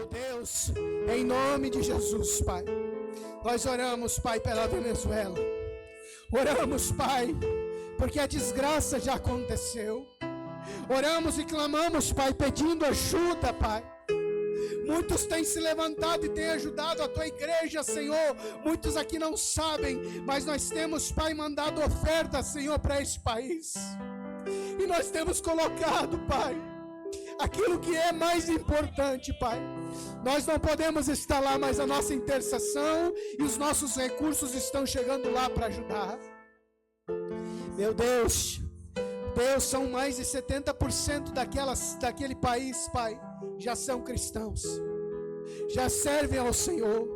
Meu Deus, em nome de Jesus, Pai, nós oramos, Pai, pela Venezuela. Oramos, Pai, porque a desgraça já aconteceu. Oramos e clamamos, Pai, pedindo ajuda, Pai. Muitos têm se levantado e têm ajudado a tua igreja, Senhor. Muitos aqui não sabem, mas nós temos, Pai, mandado oferta, Senhor, para esse país. E nós temos colocado, Pai, aquilo que é mais importante, Pai. Nós não podemos estar lá, mas a nossa intercessão e os nossos recursos estão chegando lá para ajudar. Meu Deus, são mais de 70% daquele país, Pai, já são cristãos, já servem ao Senhor.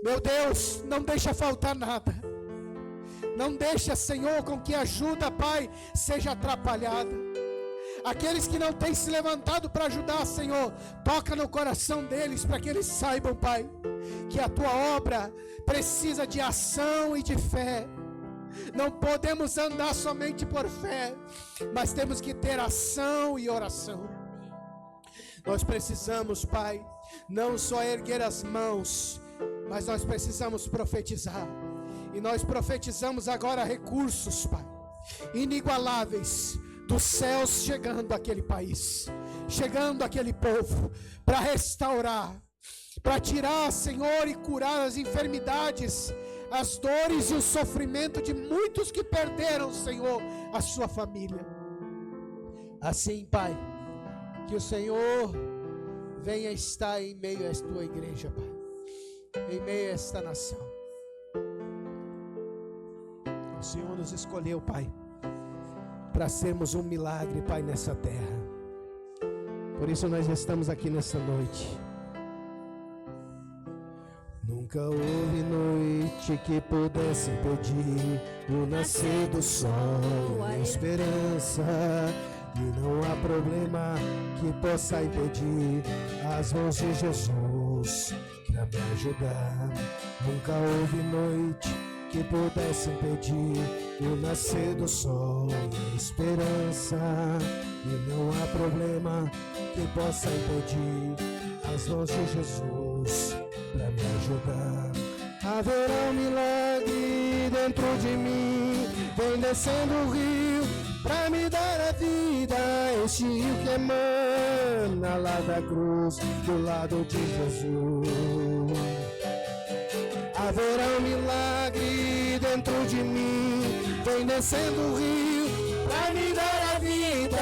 Meu Deus, não deixa faltar nada. Não deixa, Senhor, com que a ajuda, Pai, seja atrapalhada. Aqueles que não têm se levantado para ajudar, Senhor, toca no coração deles, para que eles saibam, Pai, que a tua obra precisa de ação e de fé. Não podemos andar somente por fé, mas temos que ter ação e oração. Nós precisamos, Pai, não só erguer as mãos, mas nós precisamos profetizar. E nós profetizamos agora recursos, Pai, inigualáveis dos céus chegando àquele país, chegando àquele povo, para restaurar, para tirar, Senhor, e curar as enfermidades, as dores e o sofrimento de muitos que perderam, Senhor, a sua família. Assim, Pai, que o Senhor venha estar em meio à tua igreja, Pai, em meio a esta nação. O Senhor nos escolheu, Pai, para sermos um milagre, Pai, nessa terra. Por isso nós estamos aqui nessa noite. Nunca houve noite que pudesse impedir o nascer do sol, a esperança. E não há problema que possa impedir as mãos de Jesus para me ajudar. Nunca houve noite que pudesse impedir o nascer do sol e a esperança. E não há problema que possa impedir as mãos de Jesus para me ajudar. Haverá um milagre dentro de mim, vem descendo o rio para me dar a vida. Este rio que emana lá da cruz, do lado de Jesus. Haverá um milagre dentro de mim, vem descendo o rio para me dar a vida.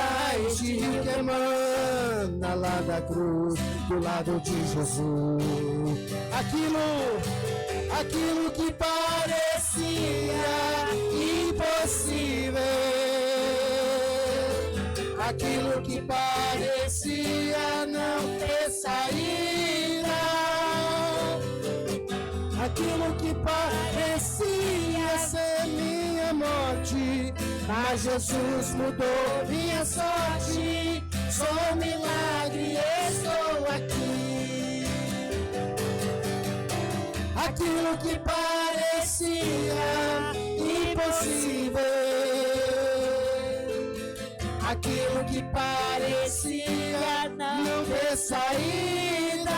Este rio que emana lá da cruz, do lado de Jesus. Aquilo que parecia impossível, aquilo que parecia não ter saída, aquilo que parecia ser minha morte, mas Jesus mudou minha sorte. Sou um milagre, estou aqui. Aquilo que parecia impossível, aquilo que parecia não ter saída,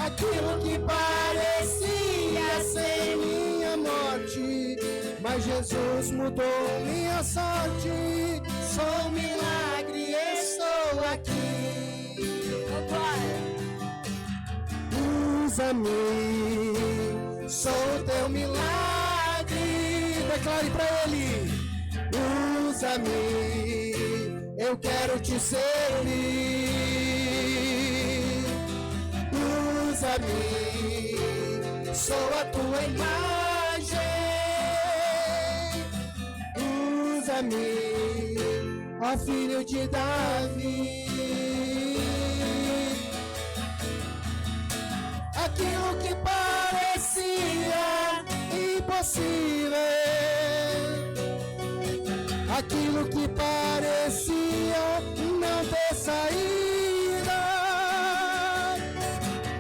aquilo que parecia ser minha morte, mas Jesus mudou minha sorte. Sou um milagre, estou aqui. Usa-me, sou teu milagre. Declare para Ele. Usa-me, eu quero te servir. Usa-me, sou a tua imagem. Usa-me, ó filho de Davi. Aquilo que parecia impossível, aquilo que parecia não ter saída,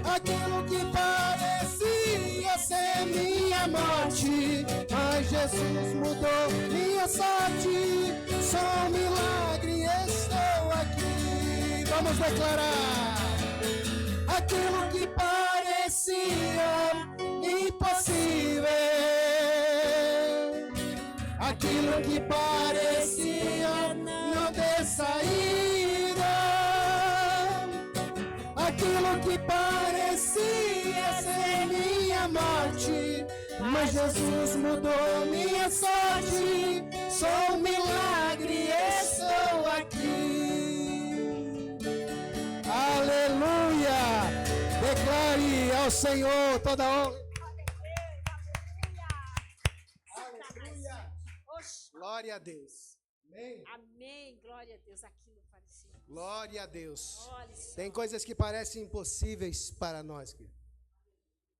aquilo que parecia ser minha morte, mas Jesus mudou minha sorte. Sou um milagre, estou aqui. Vamos declarar. Aquilo que parecia impossível, aquilo que parecia não ter saída, aquilo que parecia ser minha morte, mas Jesus mudou minha sorte. Sou um milagre, estou aqui. Aleluia! Declare ao Senhor toda a honra. Aleluia! Glória a Deus. Amém. Amém. Glória a Deus. Aquilo parecia. Glória a Deus. Tem coisas que parecem impossíveis para nós, querido.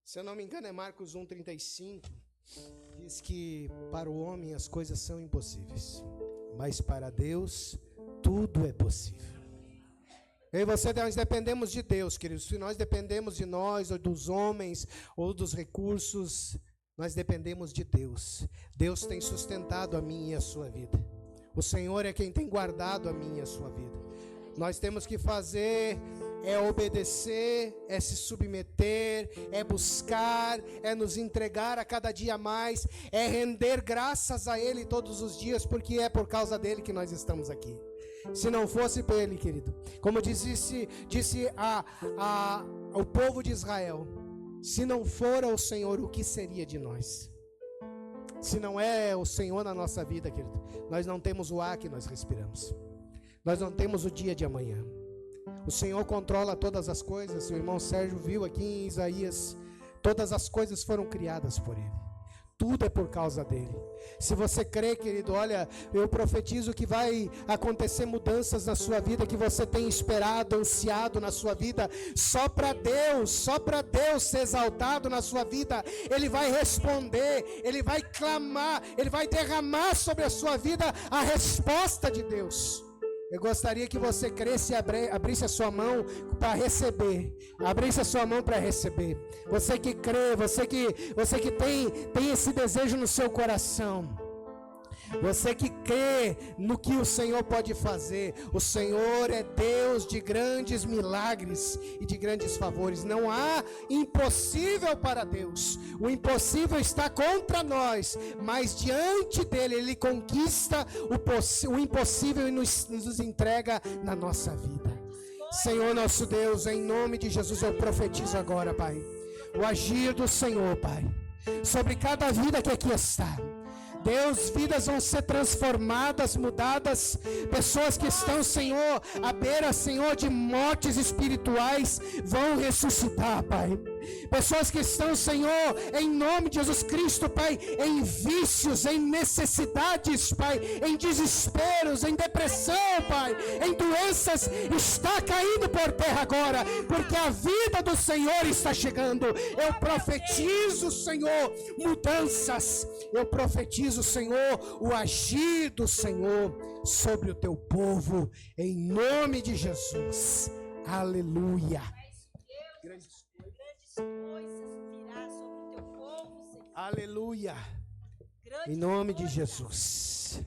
Se eu não me engano, é Marcos 1,35. Diz que para o homem as coisas são impossíveis, mas para Deus tudo é possível. Eu e você, nós dependemos de Deus, queridos. Se nós dependemos de nós, ou dos homens, ou dos recursos, nós dependemos de Deus. Deus tem sustentado a minha e a sua vida. O Senhor é quem tem guardado a minha e a sua vida. Nós temos que fazer, é obedecer, é se submeter, é buscar, é nos entregar a cada dia mais, é render graças a Ele todos os dias, porque é por causa dele que nós estamos aqui. Se não fosse por Ele, querido, como disse o povo de Israel, se não for o Senhor, o que seria de nós? Se não é o Senhor na nossa vida, querido, nós não temos o ar que nós respiramos. Nós não temos o dia de amanhã. O Senhor controla todas as coisas. O irmão Sérgio viu aqui em Isaías, todas as coisas foram criadas por Ele. Tudo é por causa dele. Se você crê, querido, olha, eu profetizo que vai acontecer mudanças na sua vida, que você tem esperado, ansiado na sua vida. Só para Deus ser exaltado na sua vida. Ele vai responder, Ele vai clamar, Ele vai derramar sobre a sua vida a resposta de Deus. Eu gostaria que você cresce e abrisse a sua mão para receber. Abrisse a sua mão para receber. Você que crê, você que tem esse desejo no seu coração. Você que crê no que o Senhor pode fazer. O Senhor é Deus de grandes milagres e de grandes favores. Não há impossível para Deus. O impossível está contra nós, mas diante dele Ele conquista o impossível e nos entrega na nossa vida. Senhor nosso Deus, em nome de Jesus eu profetizo agora, Pai, o agir do Senhor, Pai, sobre cada vida que aqui está. Deus, vidas vão ser transformadas, mudadas. Pessoas que estão, Senhor, à beira, Senhor, de mortes espirituais, vão ressuscitar, Pai. Pessoas que estão, Senhor, em nome de Jesus Cristo, Pai, em vícios, em necessidades, Pai, em desesperos, em depressão, Pai, em doenças, está caindo por terra agora, porque a vida do Senhor está chegando. Eu profetizo, Senhor, mudanças. Eu profetizo, Senhor, o agir do Senhor sobre o teu povo, em nome de Jesus. Aleluia. Grandes coisas virá sobre o teu povo, Senhor. Aleluia. Em nome de Jesus.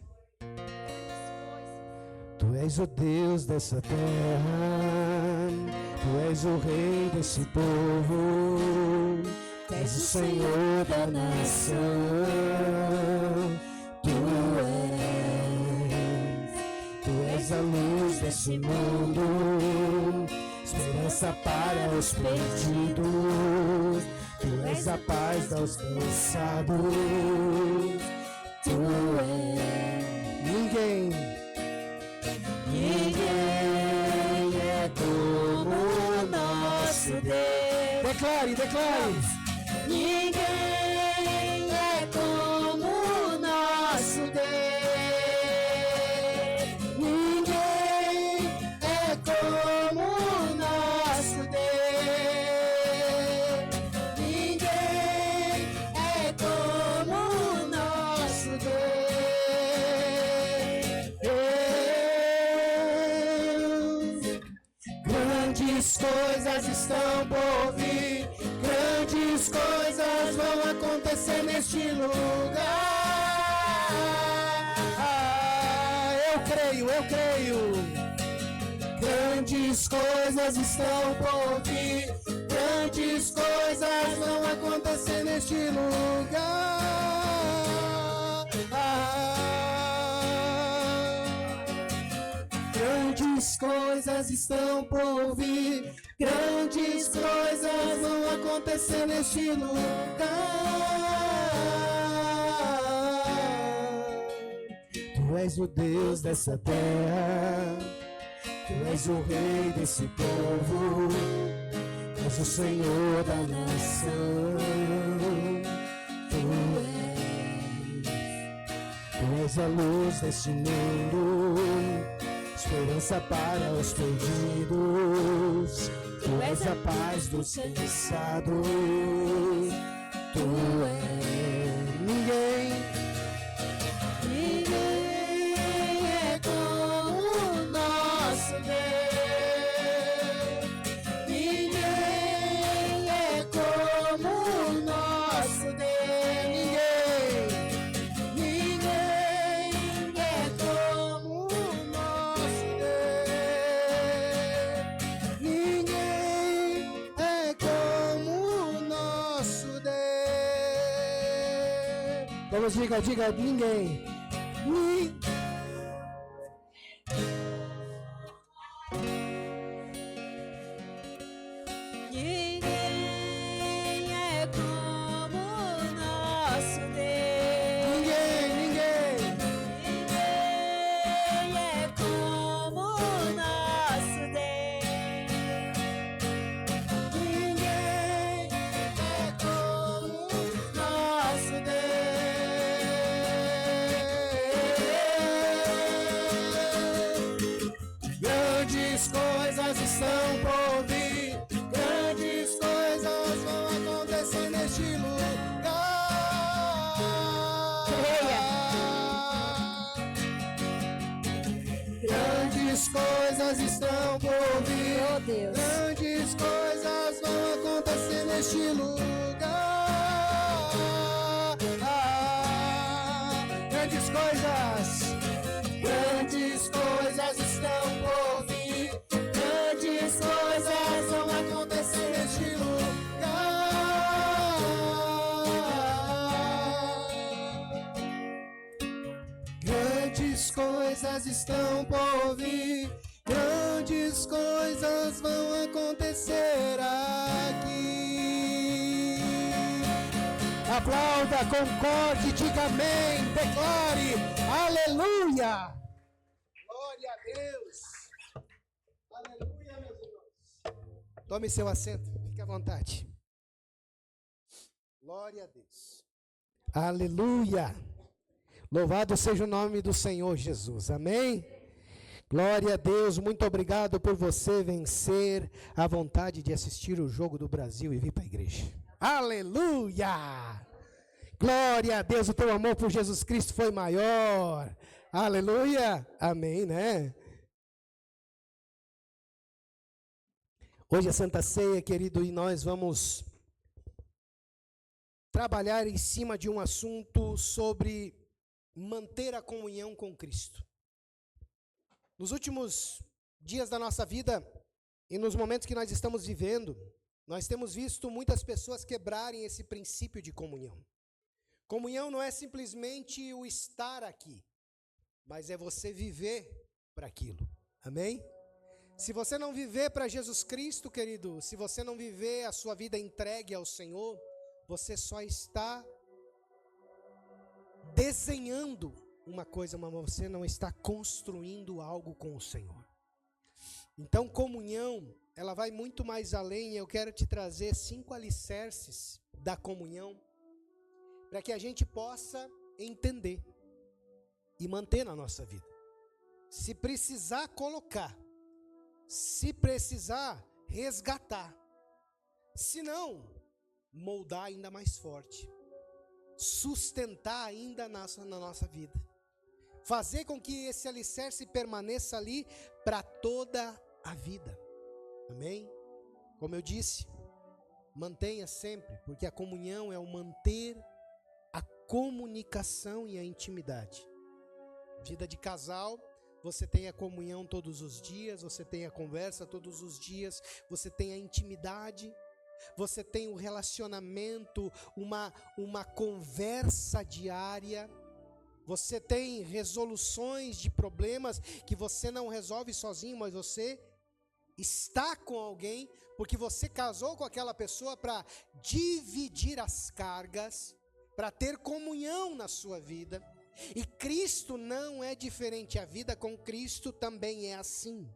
Tu és o Deus dessa terra, Tu és o Rei desse povo, Tu és o Senhor da nação, Tu és a luz desse mundo, esperança para os perdidos, Tu és a paz aos cansados, Tu és ninguém é como o nosso Deus. Declare. Ninguém é como o nosso Deus. Ninguém é como o nosso Deus. Ninguém é como o nosso Deus. Grandes coisas estão por vir. Grandes coisas vão acontecer neste lugar. Eu creio. Grandes coisas estão por vir, grandes coisas vão acontecer neste lugar. Grandes coisas estão por vir, grandes coisas vão acontecer neste lugar. Tu és o Deus dessa terra, Tu és o Rei desse povo, és o Senhor da nação. Tu és a luz deste mundo, esperança para os perdidos. Tu és a paz dos cansados. Tu és ninguém é como o nosso Deus. Ninguém é como o nosso Deus. Ninguém é como o nosso Deus. Ninguém é como o nosso Deus. Vamos, diga, ninguém. Ninguém é como o nosso Deus. Ninguém. Ninguém é como o nosso Deus. Ninguém é como o nosso Deus. Grandes coisas estão por vir, grandes coisas vão acontecer neste lugar. Grandes coisas estão por vir, Meu Deus. grandes coisas vão acontecer neste lugar. Grandes coisas estão por vir, grandes coisas vão acontecer neste lugar. Grandes coisas estão por vir, grandes coisas vão acontecer aqui. Aplauda, concorde, diga amém, declare, aleluia. Glória a Deus. Aleluia, meus irmãos. Tome seu assento, fique à vontade. Glória a Deus. Aleluia. Louvado seja o nome do Senhor Jesus. Amém? Glória a Deus. Muito obrigado por você vencer a vontade de assistir o jogo do Brasil e vir para a igreja. Aleluia. Glória a Deus. O teu amor por Jesus Cristo foi maior. Aleluia. Amém, né? Hoje é Santa Ceia, querido, e nós vamos trabalhar em cima de um assunto sobre manter a comunhão com Cristo. Nos últimos dias da nossa vida e nos momentos que nós estamos vivendo, nós temos visto muitas pessoas quebrarem esse princípio de comunhão. Comunhão não é simplesmente o estar aqui, mas é você viver para aquilo. Amém? Se você não viver para Jesus Cristo, querido, se você não viver a sua vida entregue ao Senhor, você só está desenhando uma coisa, mas você não está construindo algo com o Senhor. Então, comunhão, ela vai muito mais além. Eu quero te trazer 5 alicerces da comunhão, para que a gente possa entender e manter na nossa vida. Se precisar colocar, se precisar resgatar, se não, moldar ainda mais forte, sustentar ainda na nossa vida, fazer com que esse alicerce permaneça ali para toda a vida. Amém? Como eu disse, mantenha sempre, porque a comunhão é o manter a comunicação e a intimidade. Vida de casal você tem a comunhão todos os dias, você tem a conversa todos os dias, você tem a intimidade, você tem um relacionamento, uma conversa diária, você tem resoluções de problemas que você não resolve sozinho, mas você está com alguém, porque você casou com aquela pessoa para dividir as cargas, para ter comunhão na sua vida. E Cristo não é diferente, a vida com Cristo também é assim.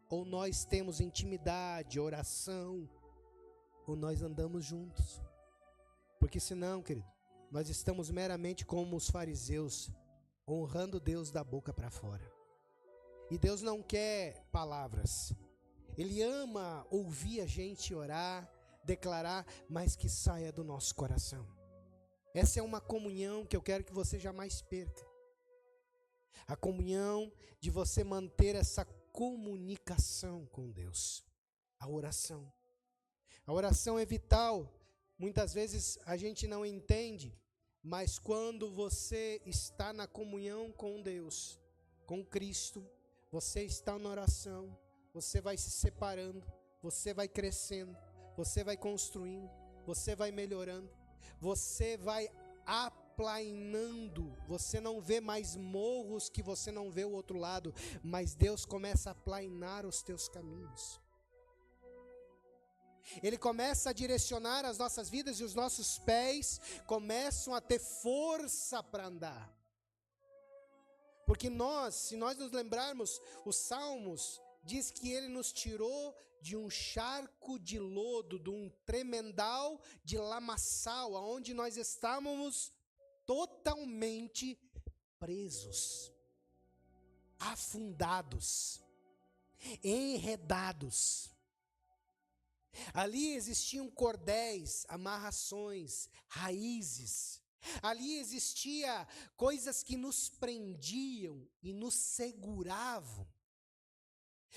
Ou nós temos intimidade, oração, ou nós andamos juntos. Porque senão, querido, nós estamos meramente como os fariseus, honrando Deus da boca para fora. E Deus não quer palavras. Ele ama ouvir a gente orar, declarar, mas que saia do nosso coração. Essa é uma comunhão que eu quero que você jamais perca. A comunhão de você manter essa comunicação com Deus. A oração. A oração é vital. Muitas vezes a gente não entende, mas quando você está na comunhão com Deus, com Cristo, você está na oração, você vai se separando, você vai crescendo, você vai construindo, você vai melhorando, você vai aplainando, você não vê mais morros que você não vê o outro lado, mas Deus começa a aplainar os teus caminhos. Ele começa a direcionar as nossas vidas e os nossos pés começam a ter força para andar. Porque se nós nos lembrarmos, os Salmos diz que Ele nos tirou de um charco de lodo, de um tremendal de lamaçal, aonde nós estávamos totalmente presos, afundados, enredados. Ali existiam cordéis, amarrações, raízes. Ali existia coisas que nos prendiam e nos seguravam.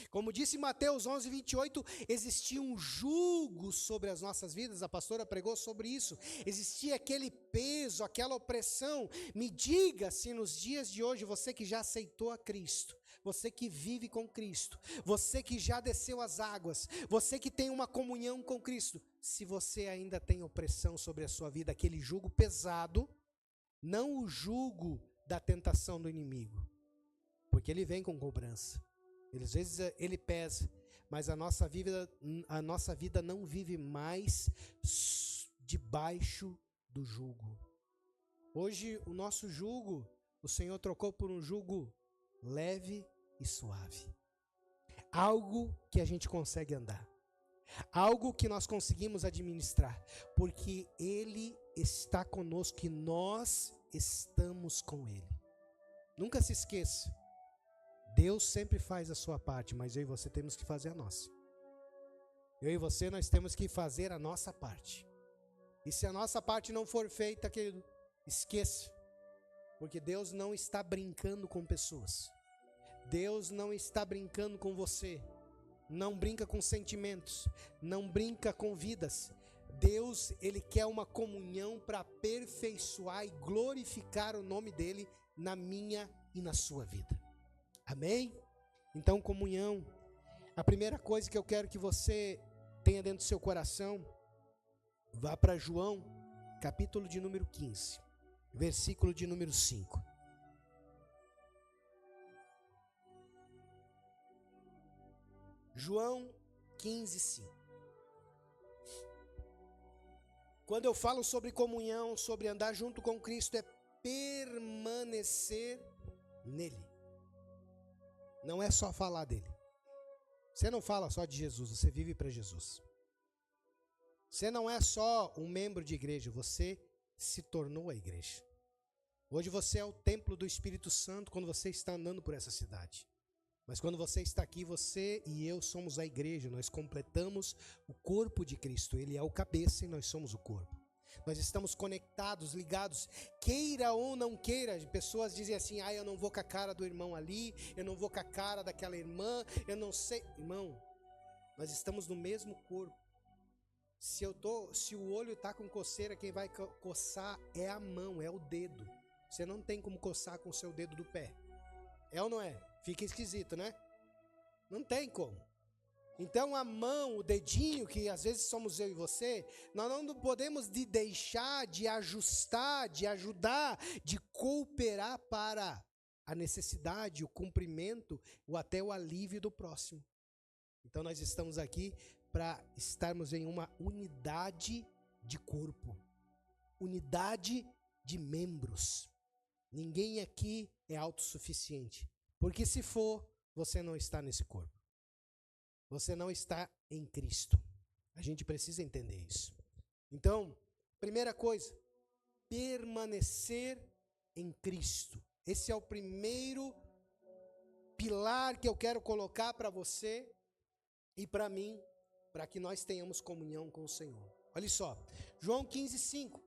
Como disse Mateus 11:28, existia um jugo sobre as nossas vidas, a pastora pregou sobre isso, existia aquele peso, aquela opressão. Me diga se nos dias de hoje, você que já aceitou a Cristo, você que vive com Cristo, você que já desceu as águas, você que tem uma comunhão com Cristo, se você ainda tem opressão sobre a sua vida, aquele jugo pesado, não o jugo da tentação do inimigo, porque ele vem com cobrança. Às vezes ele pesa, mas a nossa vida não vive mais debaixo do jugo. Hoje o nosso jugo, o Senhor trocou por um jugo leve e suave. Algo que a gente consegue andar. Algo que nós conseguimos administrar. Porque Ele está conosco e nós estamos com Ele. Nunca se esqueça. Deus sempre faz a sua parte, mas eu e você temos que fazer a nossa. Eu e você, nós temos que fazer a nossa parte. E se a nossa parte não for feita, querido, esqueça. Porque Deus não está brincando com pessoas. Deus não está brincando com você. Não brinca com sentimentos. Não brinca com vidas. Deus, Ele quer uma comunhão para aperfeiçoar e glorificar o nome dEle na minha e na sua vida. Amém? Então, comunhão. A primeira coisa que eu quero que você tenha dentro do seu coração, vá para João, capítulo de número 15, versículo de número 5. João 15, 5. Quando eu falo sobre comunhão, sobre andar junto com Cristo, é permanecer nele. Não é só falar dele. Você não fala só de Jesus, você vive para Jesus. Você não é só um membro de igreja, você se tornou a igreja. Hoje você é o templo do Espírito Santo quando você está andando por essa cidade. Mas quando você está aqui, você e eu somos a igreja, nós completamos o corpo de Cristo. Ele é o cabeça e nós somos o corpo. Nós estamos conectados, ligados, queira ou não queira. Pessoas dizem assim, eu não vou com a cara do irmão ali, eu não vou com a cara daquela irmã, eu não sei. Irmão, nós estamos no mesmo corpo. Se o olho está com coceira, quem vai coçar é a mão, é o dedo. Você não tem como coçar com o seu dedo do pé. É ou não é? Fica esquisito, né? Não tem como. Então a mão, o dedinho, que às vezes somos eu e você, nós não podemos deixar de ajustar, de ajudar, de cooperar para a necessidade, o cumprimento, ou até o alívio do próximo. Então nós estamos aqui para estarmos em uma unidade de corpo, unidade de membros. Ninguém aqui é autossuficiente, porque se for, você não está nesse corpo. Você não está em Cristo. A gente precisa entender isso. Então, primeira coisa, permanecer em Cristo. Esse é o primeiro pilar que eu quero colocar para você e para mim, para que nós tenhamos comunhão com o Senhor. Olha só, João 15:5.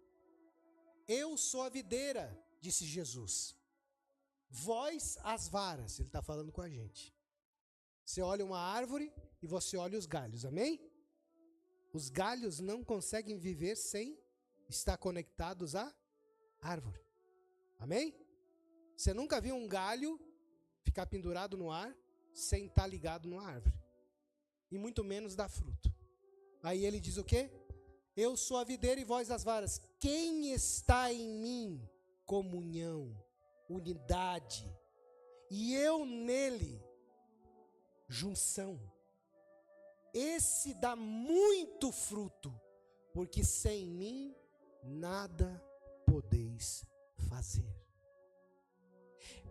Eu sou a videira, disse Jesus. Vós as varas. Ele está falando com a gente. Você olha uma árvore e você olha os galhos, amém? Os galhos não conseguem viver sem estar conectados à árvore, amém? Você nunca viu um galho ficar pendurado no ar sem estar ligado numa árvore, e muito menos dar fruto. Aí ele diz o quê? Eu sou a videira e vós as varas. Quem está em mim? Comunhão, unidade, e eu nele, junção. Esse dá muito fruto, porque sem mim nada podeis fazer.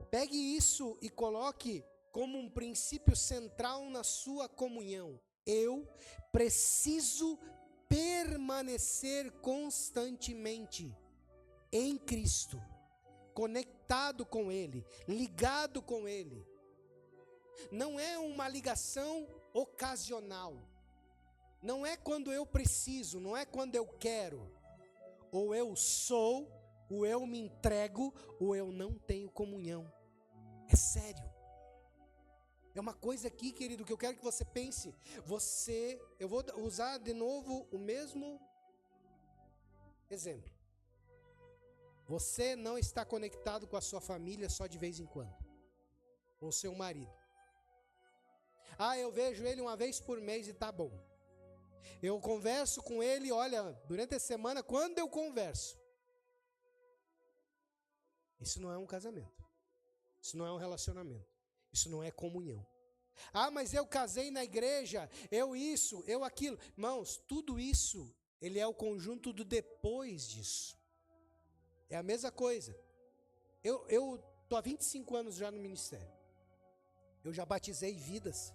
Pegue isso e coloque como um princípio central na sua comunhão. Eu preciso permanecer constantemente em Cristo, conectado com Ele, ligado com Ele. Não é uma ligação ocasional. Não é quando eu preciso, não é quando eu quero. Ou eu sou, ou eu me entrego, ou eu não tenho comunhão. É sério. É uma coisa aqui, querido, que eu quero que você pense. Eu vou usar de novo o mesmo exemplo. Você não está conectado com a sua família só de vez em quando. Com o seu marido. Eu vejo ele uma vez por mês e tá bom. Eu converso com ele, olha, durante a semana, quando eu converso. Isso não é um casamento. Isso não é um relacionamento. Isso não é comunhão. Mas eu casei na igreja, eu isso, eu aquilo. Irmãos, tudo isso, ele é o conjunto do depois disso. É a mesma coisa. Eu tô há 25 anos já no ministério. Eu já batizei vidas,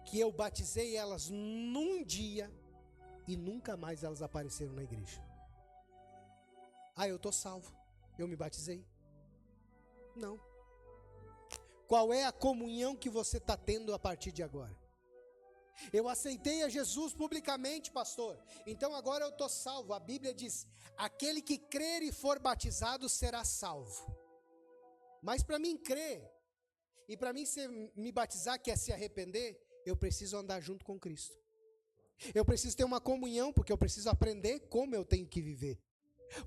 que eu batizei elas num dia e nunca mais elas apareceram na igreja. Eu tô salvo, eu me batizei. Não. Qual é a comunhão que você está tendo a partir de agora? Eu aceitei a Jesus publicamente, pastor, então agora eu estou salvo. A Bíblia diz, aquele que crer e for batizado será salvo. Mas para mim crer, e para mim me batizar, que é se arrepender, eu preciso andar junto com Cristo. Eu preciso ter uma comunhão, porque eu preciso aprender como eu tenho que viver.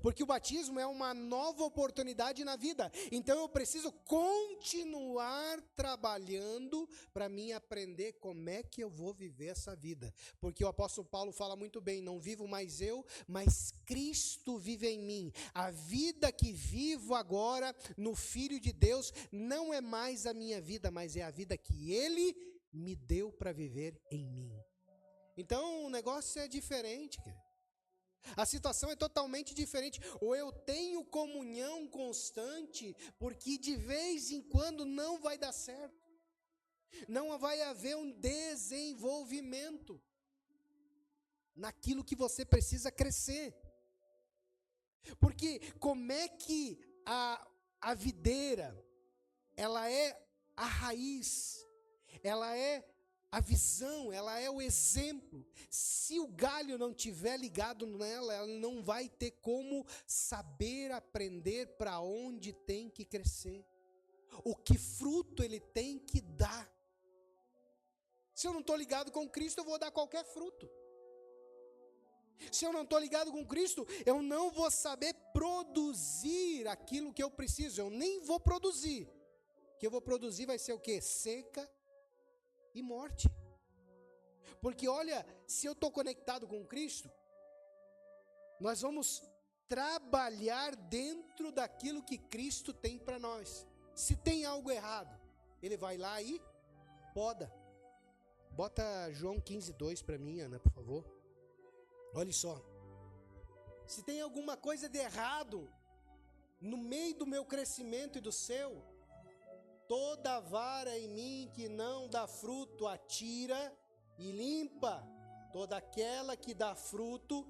Porque o batismo é uma nova oportunidade na vida. Então eu preciso continuar trabalhando para mim aprender como é que eu vou viver essa vida. Porque o apóstolo Paulo fala muito bem, não vivo mais eu, mas Cristo vive em mim. A vida que vivo agora no Filho de Deus não é mais a minha vida, mas é a vida que Ele me deu para viver em mim. Então o negócio é diferente, querido. A situação é totalmente diferente. Ou eu tenho comunhão constante, porque de vez em quando não vai dar certo. Não vai haver um desenvolvimento naquilo que você precisa crescer. Porque como é que a videira, ela é a raiz, ela é a visão, ela é o exemplo. Se o galho não estiver ligado nela, ela não vai ter como saber aprender para onde tem que crescer, o que fruto ele tem que dar. Se eu não estou ligado com Cristo, eu vou dar qualquer fruto. Se eu não estou ligado com Cristo, eu não vou saber produzir aquilo que eu preciso, eu nem vou produzir. que eu vou produzir vai ser o quê? Seca e morte. Porque olha, se eu estou conectado com Cristo, nós vamos trabalhar dentro daquilo que Cristo tem para nós. Se tem algo errado, Ele vai lá e poda. Bota João 15:2 para mim, Ana, por favor. Olha só. Se tem alguma coisa de errado no meio do meu crescimento e do seu, toda vara em mim que não dá fruto, atira e limpa. Toda aquela que dá fruto,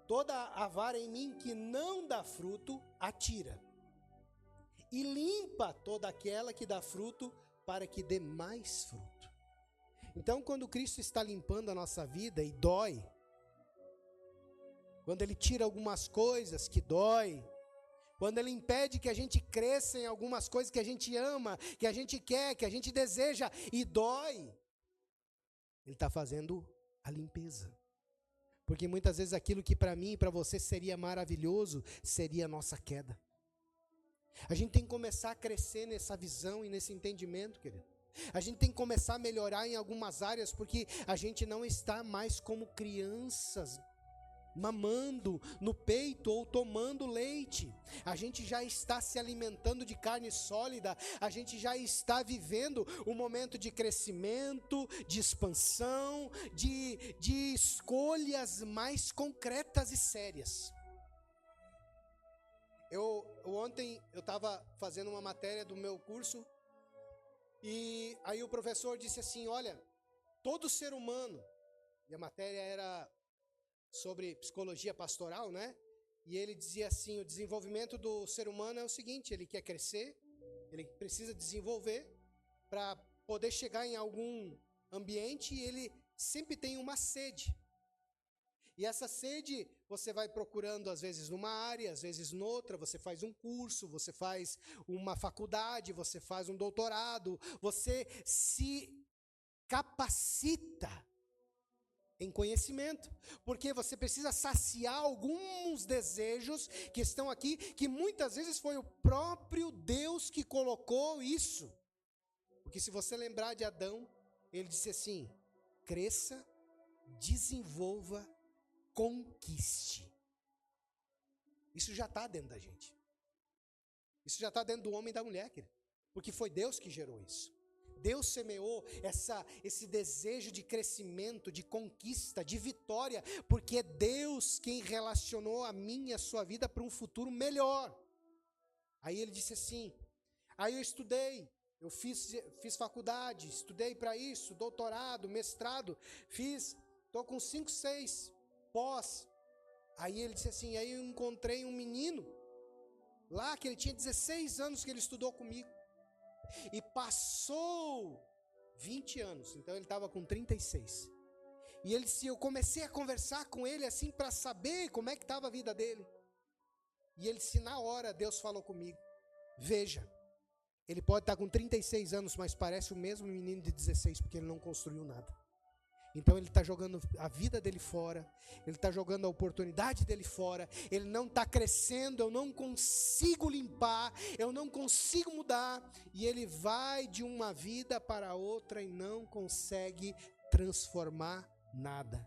toda a vara em mim que não dá fruto, atira. E limpa toda aquela que dá fruto, para que dê mais fruto. Então, quando Cristo está limpando a nossa vida e dói, quando Ele tira algumas coisas que dói, quando Ele impede que a gente cresça em algumas coisas que a gente ama, que a gente quer, que a gente deseja e dói, Ele está fazendo a limpeza. Porque muitas vezes aquilo que para mim e para você seria maravilhoso, seria a nossa queda. A gente tem que começar a crescer nessa visão e nesse entendimento, querido. A gente tem que começar a melhorar em algumas áreas, porque a gente não está mais como crianças, mamando no peito ou tomando leite. A gente já está se alimentando de carne sólida, a gente já está vivendo um momento de crescimento, de expansão, de escolhas mais concretas e sérias. Ontem eu estava fazendo uma matéria do meu curso e aí o professor disse assim, olha, todo ser humano, e a matéria era sobre psicologia pastoral, né? E ele dizia assim, o desenvolvimento do ser humano é o seguinte, ele quer crescer, ele precisa desenvolver para poder chegar em algum ambiente e ele sempre tem uma sede. E essa sede você vai procurando às vezes numa área, às vezes noutra, você faz um curso, você faz uma faculdade, você faz um doutorado, você se capacita em conhecimento, porque você precisa saciar alguns desejos que estão aqui, que muitas vezes foi o próprio Deus que colocou isso. Porque se você lembrar de Adão, ele disse assim, cresça, desenvolva, conquiste. Isso já está dentro da gente. Isso já está dentro do homem e da mulher, querido. Porque foi Deus que gerou isso. Deus semeou esse desejo de crescimento, de conquista, de vitória, porque é Deus quem relacionou a minha e a sua vida para um futuro melhor. Aí ele disse assim, aí eu estudei, eu fiz faculdade, estudei para isso, doutorado, mestrado, estou com 5, 6 pós. Aí ele disse assim, aí eu encontrei um menino, lá que ele tinha 16 anos que ele estudou comigo. E passou 20 anos, então ele estava com 36. E ele disse, eu comecei a conversar com ele assim para saber como é que estava a vida dele. E ele disse, na hora Deus falou comigo, veja, ele pode estar com 36 anos, mas parece o mesmo menino de 16, porque ele não construiu nada. Então ele está jogando a vida dele fora, ele está jogando a oportunidade dele fora, ele não está crescendo, eu não consigo limpar, eu não consigo mudar, e ele vai de uma vida para outra e não consegue transformar nada.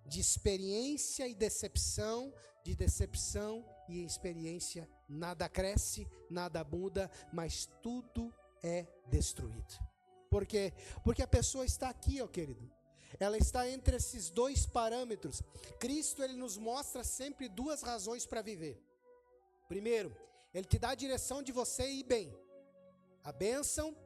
De experiência e decepção, de decepção e experiência, nada cresce, nada muda, mas tudo é destruído. Por quê? Porque a pessoa está aqui, ó querido. Ela está entre esses dois parâmetros. Cristo, ele nos mostra sempre duas razões para viver. Primeiro, ele te dá a direção de você ir bem. A bênção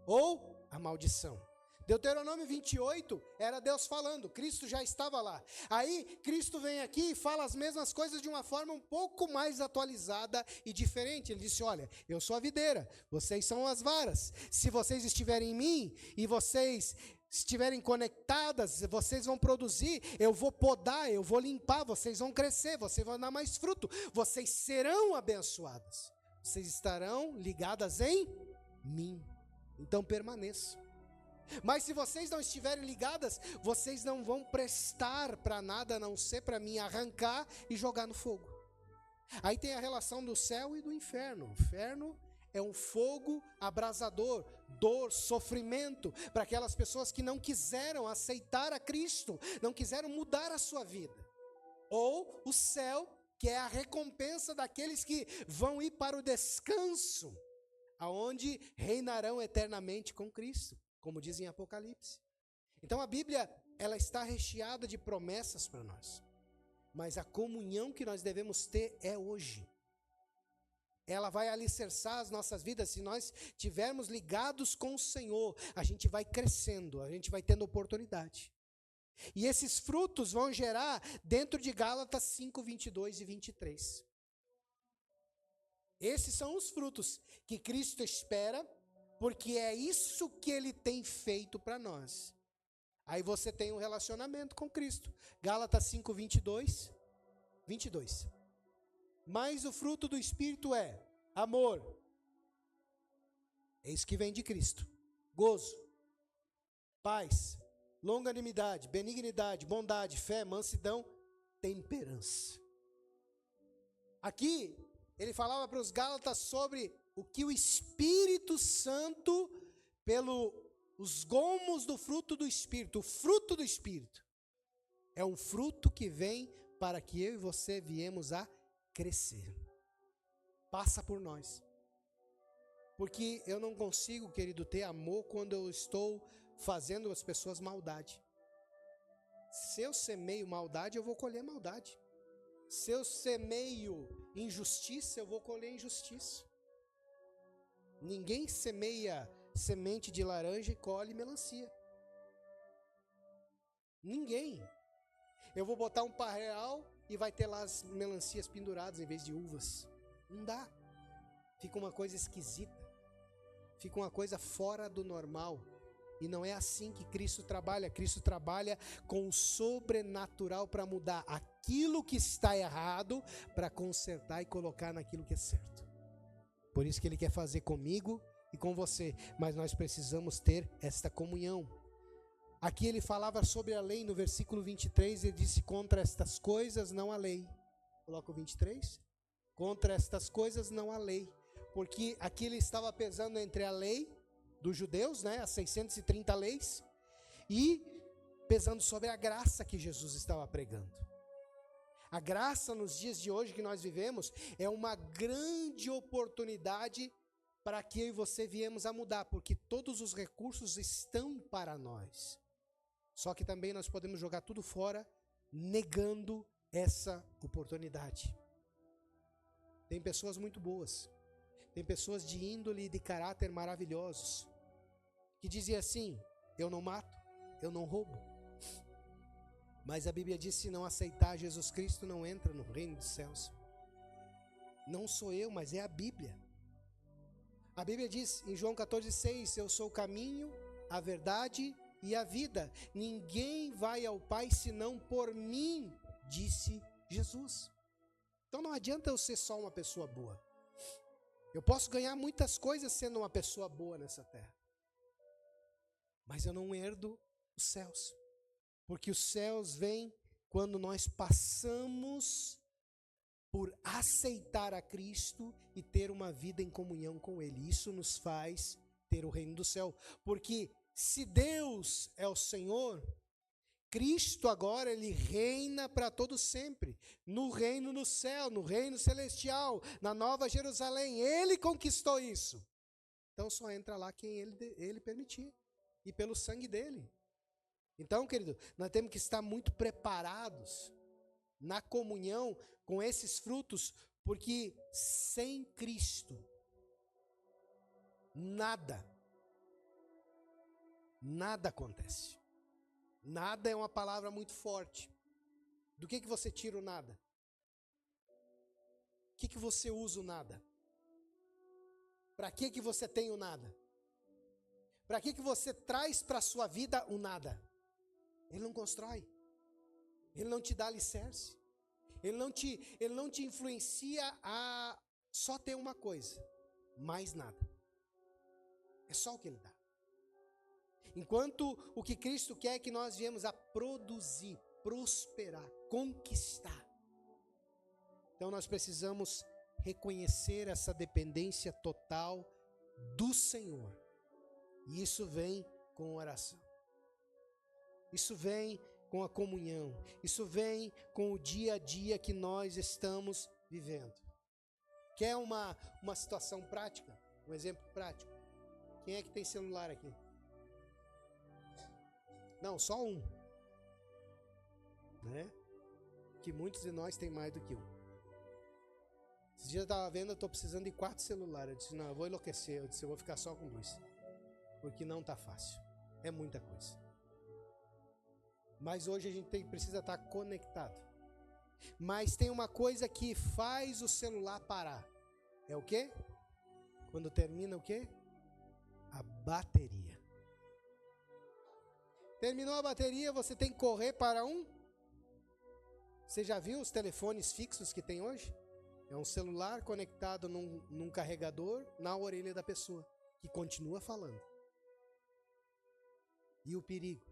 ou a maldição. Deuteronômio 28 era Deus falando, Cristo já estava lá. Aí Cristo vem aqui e fala as mesmas coisas de uma forma um pouco mais atualizada e diferente. Ele disse, olha, eu sou a videira, vocês são as varas. Se vocês estiverem em mim e vocês estiverem conectadas, vocês vão produzir, eu vou podar, eu vou limpar, vocês vão crescer, vocês vão dar mais fruto, vocês serão abençoadas, vocês estarão ligadas em mim, então permaneçam. Mas se vocês não estiverem ligadas, vocês não vão prestar para nada a não ser para mim arrancar e jogar no fogo. Aí tem a relação do céu e do inferno. O inferno é um fogo abrasador, dor, sofrimento, para aquelas pessoas que não quiseram aceitar a Cristo, não quiseram mudar a sua vida. Ou o céu, que é a recompensa daqueles que vão ir para o descanso, aonde reinarão eternamente com Cristo, como diz em Apocalipse. Então a Bíblia, ela está recheada de promessas para nós. Mas a comunhão que nós devemos ter é hoje. Ela vai alicerçar as nossas vidas. Se nós estivermos ligados com o Senhor, a gente vai crescendo, a gente vai tendo oportunidade. E esses frutos vão gerar dentro de Gálatas 5, 22 e 23. Esses são os frutos que Cristo espera, porque é isso que Ele tem feito para nós. Aí você tem um relacionamento com Cristo. Gálatas 5, 22. Mas o fruto do Espírito é amor. É isso que vem de Cristo. Gozo, paz, longanimidade, benignidade, bondade, fé, mansidão, temperança. Aqui, ele falava para os Gálatas sobre o que o Espírito Santo, os gomos do fruto do Espírito, o fruto do Espírito, é um fruto que vem para que eu e você viemos a crescer. Passa por nós. Porque eu não consigo, querido, ter amor quando eu estou fazendo as pessoas maldade. Se eu semeio maldade, eu vou colher maldade. Se eu semeio injustiça, eu vou colher injustiça. Ninguém semeia semente de laranja e colhe melancia. Ninguém. Eu vou botar um parreal e vai ter lá as melancias penduradas em vez de uvas. Não dá. Fica uma coisa esquisita. Fica uma coisa fora do normal. E não é assim que Cristo trabalha. Cristo trabalha com o sobrenatural para mudar aquilo que está errado, para consertar e colocar naquilo que é certo. Por isso que Ele quer fazer comigo e com você. Mas nós precisamos ter esta comunhão. Aqui ele falava sobre a lei, no versículo 23, ele disse: contra estas coisas não há lei. Coloca o 23. Contra estas coisas não há lei. Porque aqui ele estava pesando entre a lei dos judeus, né, as 630 leis, e pesando sobre a graça que Jesus estava pregando. A graça nos dias de hoje que nós vivemos é uma grande oportunidade para que eu e você viemos a mudar, porque todos os recursos estão para nós. Só que também nós podemos jogar tudo fora, negando essa oportunidade. Tem pessoas muito boas, tem pessoas de índole e de caráter maravilhosos, que dizem assim: eu não mato, eu não roubo. Mas a Bíblia diz: se não aceitar Jesus Cristo, não entra no reino dos céus. Não sou eu, mas é a Bíblia. A Bíblia diz em João 14,6: eu sou o caminho, a verdade e a vida. Ninguém vai ao Pai senão por mim, disse Jesus. Então não adianta eu ser só uma pessoa boa. Eu posso ganhar muitas coisas sendo uma pessoa boa nessa terra, mas eu não herdo os céus. Porque os céus vêm quando nós passamos por aceitar a Cristo e ter uma vida em comunhão com Ele. Isso nos faz ter o reino do céu. Porque se Deus é o Senhor, Cristo agora Ele reina para todo sempre. No reino do céu, no reino celestial, na Nova Jerusalém. Ele conquistou isso. Então só entra lá quem Ele permitir. E pelo sangue dEle. Então, querido, nós temos que estar muito preparados na comunhão com esses frutos, porque sem Cristo, nada acontece. Nada é uma palavra muito forte. Do que você tira o nada? O que você usa o nada? Para que você tem o nada? Para que você traz para a sua vida o nada? Ele não constrói. Ele não te dá alicerce. Ele não te influencia a só ter uma coisa. Mais nada. É só o que Ele dá. Enquanto o que Cristo quer é que nós viemos a produzir, prosperar, conquistar. Então nós precisamos reconhecer essa dependência total do Senhor. E isso vem com oração. Isso vem com a comunhão. Isso vem com o dia a dia que nós estamos vivendo. Quer uma situação prática? Um exemplo prático? Quem é que tem celular aqui? Não, só um. Né? Que muitos de nós têm mais do que um. Esses dias eu estava vendo, eu estou precisando de 4 celulares. Eu disse, não, eu vou enlouquecer. Eu disse, eu vou ficar só com 2. Porque não está fácil. É muita coisa. Mas hoje a gente precisa estar conectado. Mas tem uma coisa que faz o celular parar. É o quê? Quando termina o quê? A bateria. Terminou a bateria, você tem que correr para um... Você já viu os telefones fixos que tem hoje? É um celular conectado num carregador na orelha da pessoa, que continua falando. E o perigo?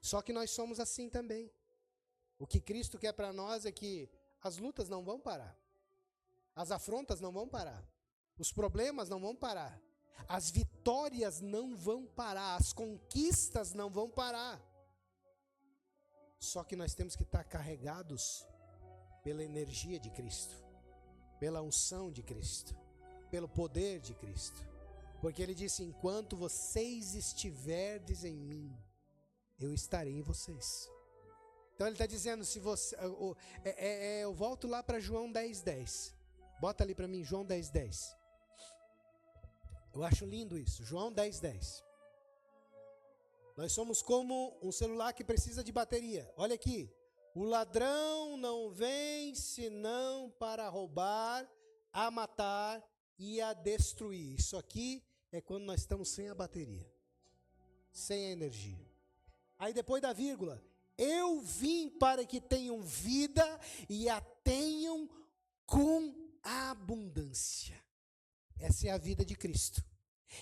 Só que nós somos assim também. O que Cristo quer para nós é que as lutas não vão parar. As afrontas não vão parar. Os problemas não vão parar. As vitórias não vão parar. As conquistas não vão parar. Só que nós temos que estar carregados pela energia de Cristo, pela unção de Cristo, pelo poder de Cristo. Porque ele disse, enquanto vocês estiverdes em mim, eu estarei em vocês. Então ele está dizendo, se você, eu volto lá para João 10:10. Bota ali para mim, João 10:10. Eu acho lindo isso, João 10:10. Nós somos como um celular que precisa de bateria. Olha aqui, o ladrão não vem senão para roubar, a matar e a destruir. Isso aqui é quando nós estamos sem a bateria, sem a energia. Aí depois da vírgula, eu vim para que tenham vida e a tenham com abundância. Essa é a vida de Cristo.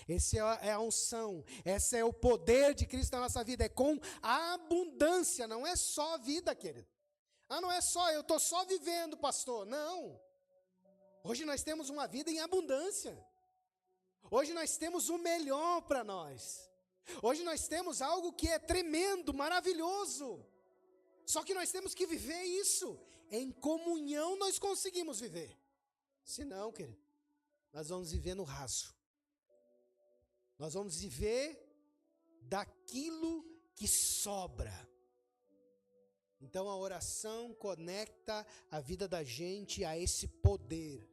Essa é a unção, esse é o poder de Cristo na nossa vida, é com abundância, não é só vida, querido. Não é só, eu estou só vivendo, pastor, não. Hoje nós temos uma vida em abundância. Hoje nós temos o melhor para nós. Hoje nós temos algo que é tremendo, maravilhoso. Só que nós temos que viver isso. Em comunhão nós conseguimos viver. Se não, querido, nós vamos viver no raso. Nós vamos viver daquilo que sobra. Então a oração conecta a vida da gente a esse poder.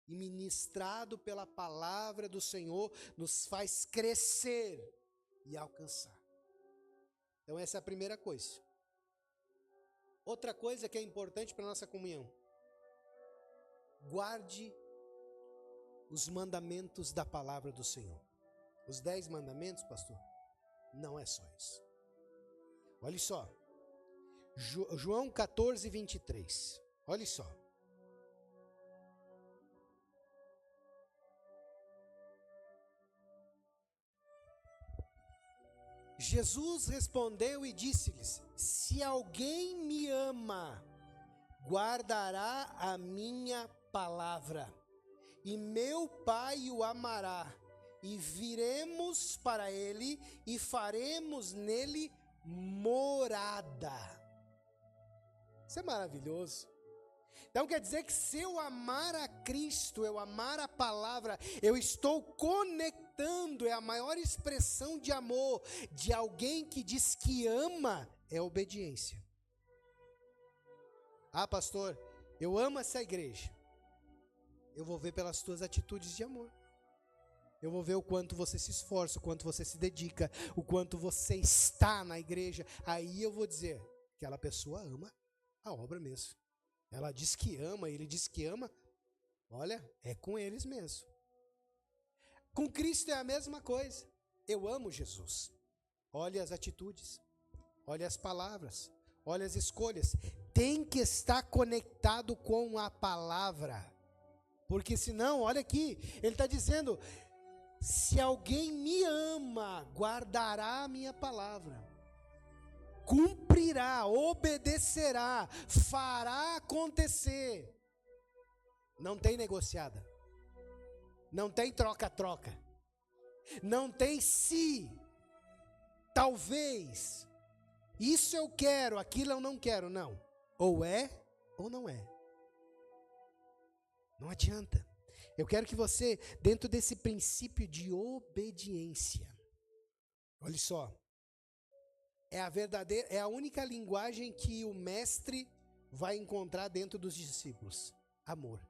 E ministrado pela palavra do Senhor, nos faz crescer e alcançar. Então essa é a primeira coisa. Outra coisa que é importante para a nossa comunhão. Guarde os mandamentos da palavra do Senhor. Os 10 mandamentos, pastor, não é só isso. Olha só. João 14:23. Olha só. Jesus respondeu e disse-lhes: se alguém me ama, guardará a minha palavra, e meu Pai o amará, e viremos para ele e faremos nele morada. Isso é maravilhoso. Então quer dizer que se eu amar a Cristo, eu amar a palavra, eu estou conectando, é a maior expressão de amor de alguém que diz que ama, é obediência. Pastor, eu amo essa igreja. Eu vou ver pelas tuas atitudes de amor. Eu vou ver o quanto você se esforça, o quanto você se dedica, o quanto você está na igreja. Aí eu vou dizer, aquela pessoa ama a obra mesmo. Ela diz que ama, ele diz que ama. Olha, é com eles mesmo. Com Cristo é a mesma coisa. Eu amo Jesus. Olha as atitudes, olha as palavras, olha as escolhas. Tem que estar conectado com a palavra. Porque senão, olha aqui, ele está dizendo... Se alguém me ama, guardará a minha palavra, cumprirá, obedecerá, fará acontecer. Não tem negociada. Não tem troca-troca. Não tem se, talvez, isso eu quero, aquilo eu não quero, não. Ou é, ou não é. Não adianta. Eu quero que você, dentro desse princípio de obediência, olha só, é a única linguagem que o mestre vai encontrar dentro dos discípulos. Amor.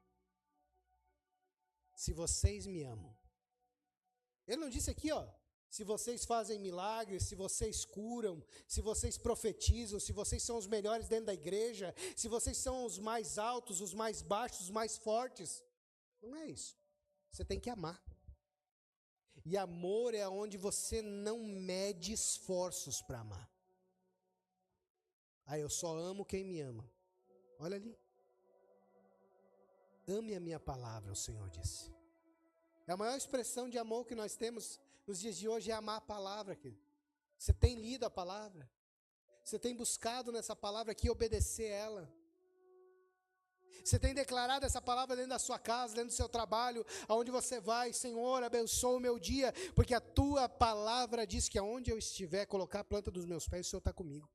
Se vocês me amam. Ele não disse aqui, ó, se vocês fazem milagres, se vocês curam, se vocês profetizam, se vocês são os melhores dentro da igreja, se vocês são os mais altos, os mais baixos, os mais fortes. Não é isso. Você tem que amar. E amor é onde você não mede esforços para amar. Eu só amo quem me ama. Olha ali. Ame a minha palavra, o Senhor disse. A maior expressão de amor que nós temos nos dias de hoje é amar a palavra, querido. Você tem lido a palavra? Você tem buscado nessa palavra aqui obedecer ela? Você tem declarado essa palavra dentro da sua casa, dentro do seu trabalho, aonde você vai? Senhor, abençoa o meu dia, porque a tua palavra diz que aonde eu estiver, colocar a planta dos meus pés, o Senhor está comigo.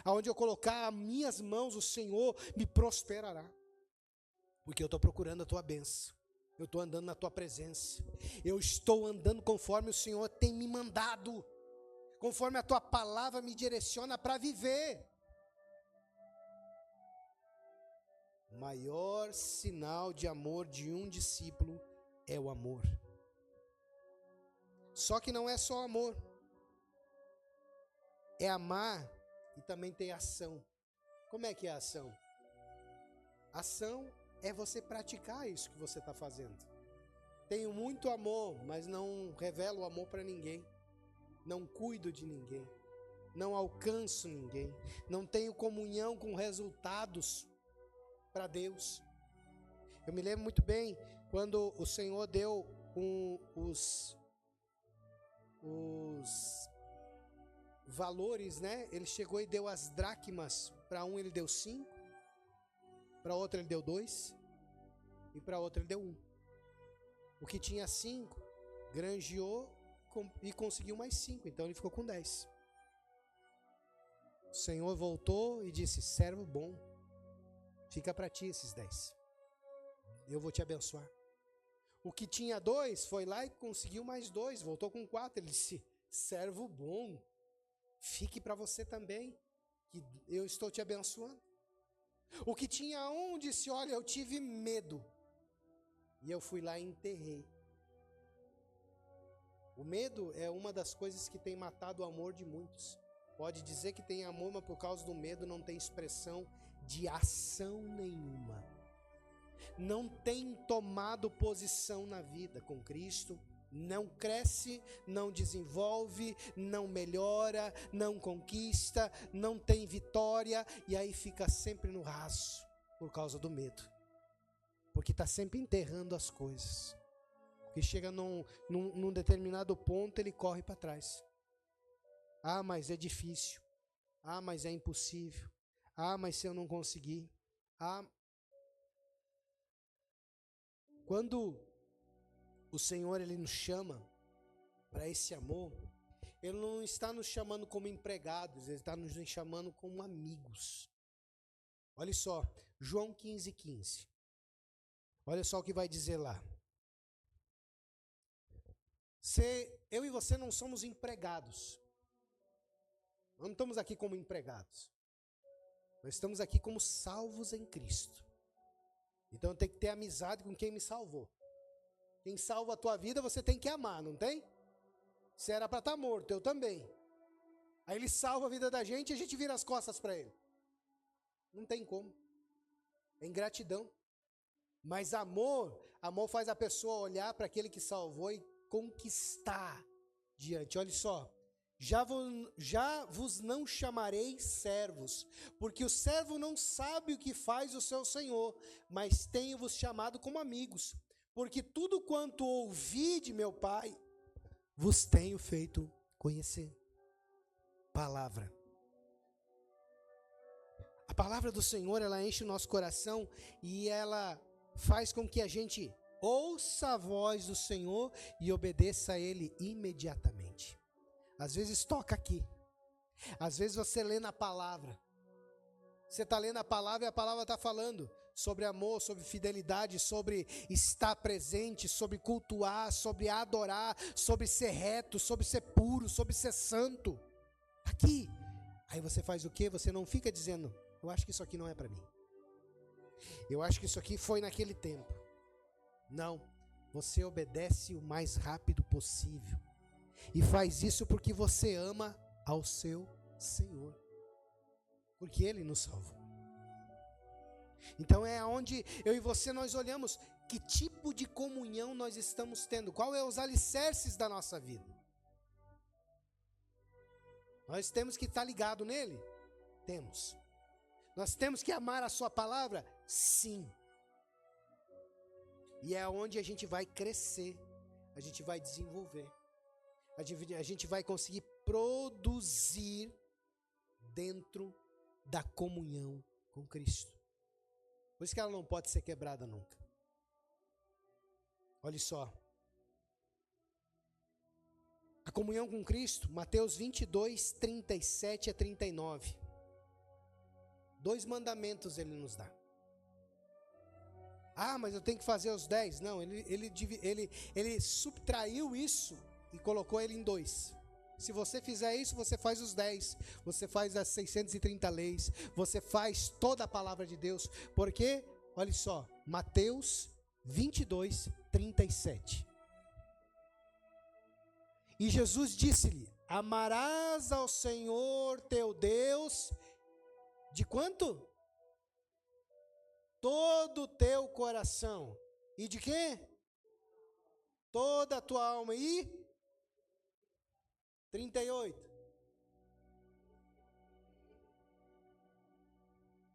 Aonde eu colocar as minhas mãos, o Senhor me prosperará. Porque eu estou procurando a tua bênção. Eu estou andando na tua presença. Eu estou andando conforme o Senhor tem me mandado. Conforme a tua palavra me direciona para viver. O maior sinal de amor de um discípulo é o amor. Só que não é só amor. É amar e também ter ação. Como é que é a ação? Ação é você praticar isso que você está fazendo. Tenho muito amor, mas não revelo amor para ninguém. Não cuido de ninguém. Não alcanço ninguém. Não tenho comunhão com resultados para Deus. Eu me lembro muito bem quando o Senhor deu os valores, né? Ele chegou e deu as dracmas. Para um ele deu 5. Para outro ele deu 2, e para outro ele deu 1. O que tinha 5, granjeou e conseguiu mais 5, então ele ficou com 10. O Senhor voltou e disse: servo bom, fica para ti esses 10. Eu vou te abençoar. O que tinha 2 foi lá e conseguiu mais 2, voltou com 4. Ele disse: servo bom, fique para você também, que eu estou te abençoando. O que tinha 1 disse: olha, eu tive medo. E eu fui lá e enterrei. O medo é uma das coisas que tem matado o amor de muitos. Pode dizer que tem amor, mas por causa do medo não tem expressão de ação nenhuma. Não tem tomado posição na vida com Cristo. Não cresce, não desenvolve, não melhora, não conquista, não tem vitória, e aí fica sempre no raso, por causa do medo. Porque está sempre enterrando as coisas. Porque chega num determinado ponto, ele corre para trás. Ah, mas é difícil. Ah, mas é impossível. Ah, mas se eu não conseguir. Quando o Senhor, Ele nos chama para esse amor, Ele não está nos chamando como empregados, Ele está nos chamando como amigos. Olha só, João 15:15. Olha só o que vai dizer lá. Eu e você não somos empregados. Nós não estamos aqui como empregados. Nós estamos aqui como salvos em Cristo. Então eu tenho que ter amizade com quem me salvou. Quem salva a tua vida você tem que amar, não tem? Você era para estar morto, eu também. Aí ele salva a vida da gente e a gente vira as costas para ele. Não tem como. É ingratidão. Mas amor faz a pessoa olhar para aquele que salvou e conquistar diante. Olha só. Já vos não chamarei servos, porque o servo não sabe o que faz o seu senhor, mas tenho-vos chamado como amigos, porque tudo quanto ouvi de meu Pai, vos tenho feito conhecer. Palavra. A palavra do Senhor, ela enche o nosso coração e ela faz com que a gente Ouça a voz do Senhor e obedeça a Ele imediatamente. Às vezes toca aqui. Às vezes você lê na palavra. Você está lendo a palavra e a palavra está falando sobre amor, sobre fidelidade, sobre estar presente, sobre cultuar, sobre adorar, sobre ser reto, sobre ser puro, sobre ser santo. Aqui. Aí você faz o quê? Você não fica dizendo, eu acho que isso aqui não é para mim. Eu acho que isso aqui foi naquele tempo. Não. Você obedece o mais rápido possível. E faz isso porque você ama ao seu Senhor. Porque Ele nos salvou. Então é onde eu e você nós olhamos que tipo de comunhão nós estamos tendo. Qual é os alicerces da nossa vida. Nós temos que estar ligado nele? Temos. Nós temos que amar a sua palavra? Sim. E é onde a gente vai crescer, a gente vai desenvolver, a gente vai conseguir produzir dentro da comunhão com Cristo. Por isso que ela não pode ser quebrada nunca. Olha só. A comunhão com Cristo, Mateus 22, 37 a 39. 2 mandamentos ele nos dá. Ah, mas eu tenho que fazer os 10. Não, ele subtraiu isso e colocou ele em 2. Se você fizer isso, você faz os 10. Você faz as 630 leis. Você faz toda a palavra de Deus. Porque, olha só, Mateus 22, 37. E Jesus disse-lhe, amarás ao Senhor teu Deus, de quanto? Todo o teu coração. E de quê? Toda a tua alma. E 38.